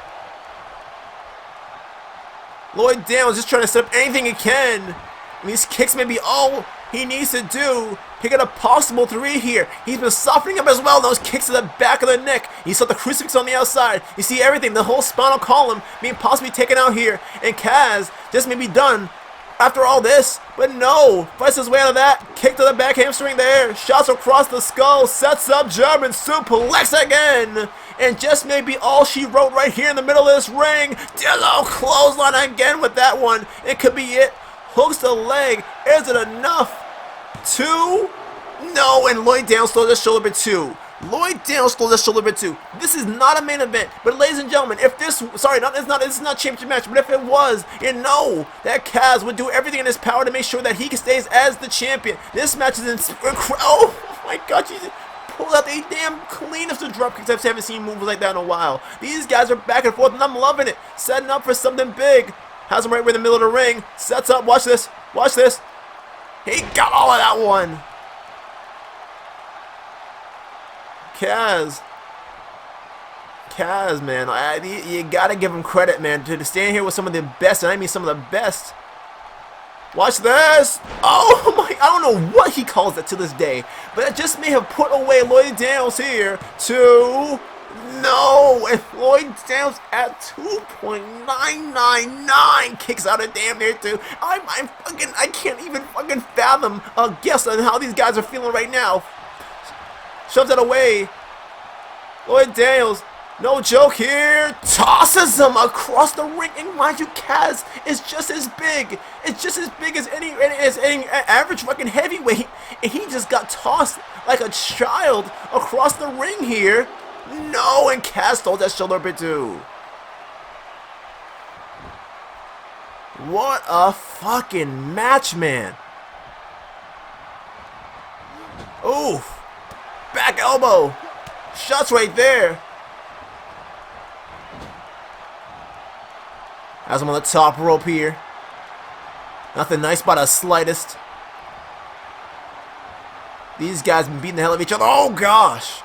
Lloyd Daniels just trying to set up anything he can. And these kicks may be all he needs to do. He got a possible 3 here. He's been softening up as well. Those kicks to the back of the neck. You saw the crucifix on the outside. You see everything. The whole spinal column being possibly taken out here. And Kaz just may be done after all this. But no. Fights his way out of that. Kick to the back hamstring there. Shots across the skull. Sets up German suplex again. And just maybe all she wrote right here in the middle of this ring. Dillo clothesline again with that one. It could be it. Hooks the leg. Is it enough? 2? No, and Lloyd Daniels throws his shoulder bit 2. Lloyd Daniels throws his shoulder bit 2. This is not a main event, but ladies and gentlemen, if this, sorry, this is not a championship match, but if it was, you know that Kaz would do everything in his power to make sure that he stays as the champion. This match is incredible. Oh my God, Jesus. Pulled out the damn cleanest of drop kicks. I haven't seen moves like that in a while. These guys are back and forth, and I'm loving it. Setting up for something big. Has him right in the middle of the ring. Sets up. Watch this. Watch this. He got all of that one. Kaz, man, you gotta give him credit, man, to stand here with some of the best, and I mean some of the best. Watch this. Oh my, I don't know what he calls it to this day, but it just may have put away Lloyd Daniels here to, no, and Lloyd Daniels at 2.999 kicks out of damn near 2. I can't even fucking fathom a guess on how these guys are feeling right now. Shoves it away. Lloyd Daniels, no joke here. Tosses him across the ring. And mind you, Kaz is just as big. It's just as big as any average fucking heavyweight. And he just got tossed like a child across the ring here. No, and Kaz throws that shoulder bit too. What a fucking match, man. Oof. Back elbow. Shots right there. Has him on the top rope here. Nothing nice by the slightest. These guys been beating the hell out of each other. Oh gosh.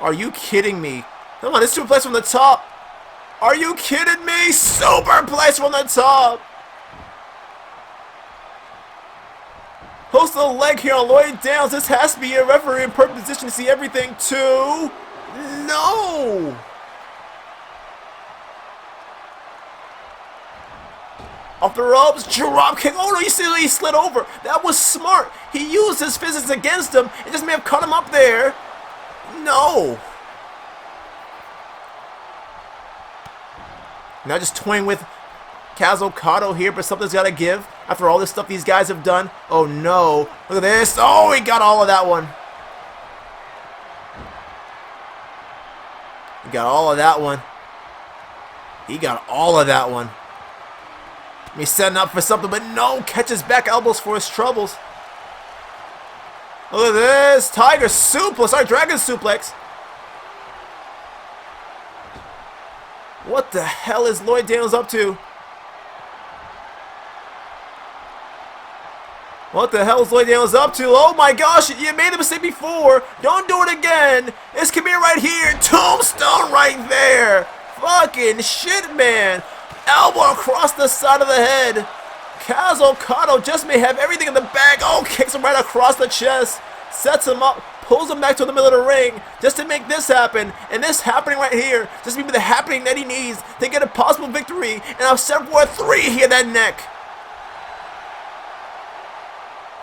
Are you kidding me? Come on, this superplex from the top. Are you kidding me? Superplex from the top. Host of the leg here on Lloyd Daniels. This has to be a referee in perfect position to see everything too. No. Off the ropes, drop kick. Oh no, you see he slid over. That was smart. He used his physics against him. It just may have cut him up there. No. Now just toying with Kaz Okada here, but something's got to give after all this stuff these guys have done. Oh no. Look at this. Oh, he got all of that one. He got all of that one. He got all of that one. He's setting up for something, but no. Catches back elbows for his troubles. Look at this. Tiger suplex. Sorry, Dragon suplex. What the hell is Lloyd Daniels up to? What the hell is Lloyd Daniels up to? Oh my gosh, you made a mistake before. Don't do it again. This could be right here. Tombstone right there. Fucking shit, man. Elbow across the side of the head. Kaz Okada just may have everything in the bag. Oh, kicks him right across the chest. Sets him up. Pulls him back to the middle of the ring just to make this happen. And this happening right here just may be the happening that he needs to get a possible victory. And I've set for a 3 here, that neck.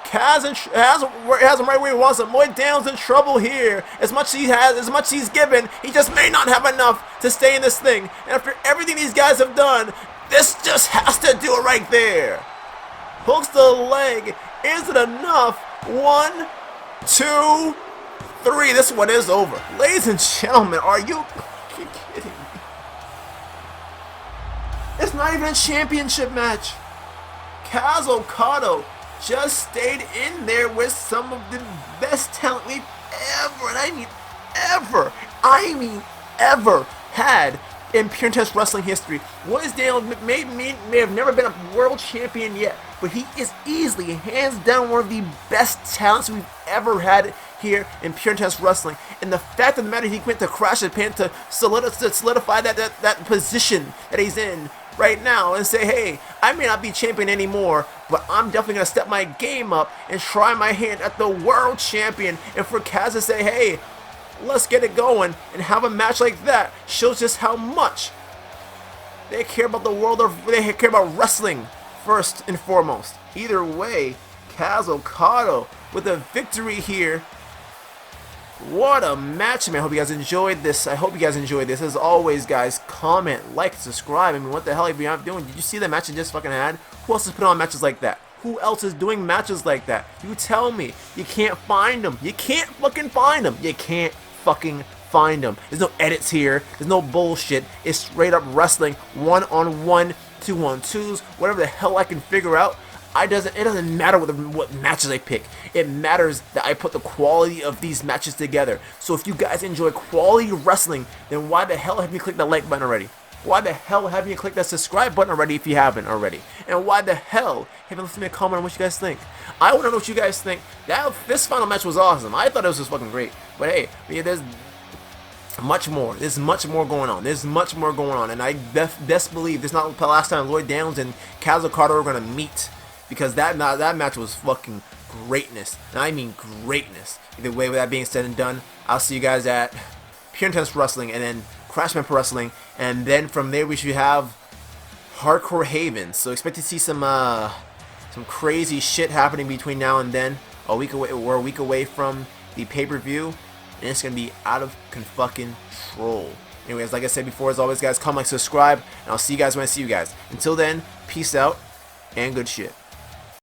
Kaz has him right where he wants him. Lloyd Daniels in trouble here. As much as he's given, he just may not have enough to stay in this thing. And after everything these guys have done, this just has to do it right there. Hooks the leg. Is it enough? 1, 2, 3. This one is over. Ladies and gentlemen, are you kidding me? It's not even a championship match. Kaz Okada just stayed in there with some of the best talent we've ever, and I mean ever, I mean ever, had in Pure Intense Wrestling history. Woods Daniel may have never been a world champion yet, but he is easily, hands down, one of the best talents we've ever had here in Pure Intense Wrestling. And the fact of the matter, he went to Crash Japan to solidify that position that he's in right now and say, hey, I may not be champion anymore, but I'm definitely going to step my game up and try my hand at the world champion. And for Kaz to say, hey, let's get it going and have a match like that shows just how much they care about the world of, they care about wrestling first and foremost. Either way, Kaz Okada with a victory here. What a match, man. I hope you guys enjoyed this. As always, guys, comment, like, subscribe. I mean, what the hell are you doing? Did you see the match I just fucking had? Who else is putting on matches like that? Who else is doing matches like that? You tell me. You can't find them. You can't fucking find them. You can't fucking find them. There's no edits here. There's no bullshit. It's straight up wrestling. 1-on-1, 2-on-2s, whatever the hell I can figure out. It doesn't matter what matches I pick. It matters that I put the quality of these matches together. So if you guys enjoy quality wrestling, then why the hell haven't you clicked that like button already? Why the hell haven't you clicked that subscribe button already if you haven't already? And why the hell haven't you left me a comment on what you guys think? I want to know what you guys think. This final match was awesome. I thought it was just fucking great. But hey, there's much more. There's much more going on. And I best believe this is not the last time Lloyd Downs and Kaz Okada are going to meet. Because that match was fucking greatness. And I mean greatness. Either way, with that being said and done, I'll see you guys at Pure Intense Wrestling and then Crash Pro Wrestling. And then from there we should have Hardcore Haven. So expect to see some crazy shit happening between now and then. We're a week away from the pay-per-view. And it's going to be out of fucking control. Anyways, like I said before, as always, guys, comment, like, subscribe. And I'll see you guys when I see you guys. Until then, peace out and good shit.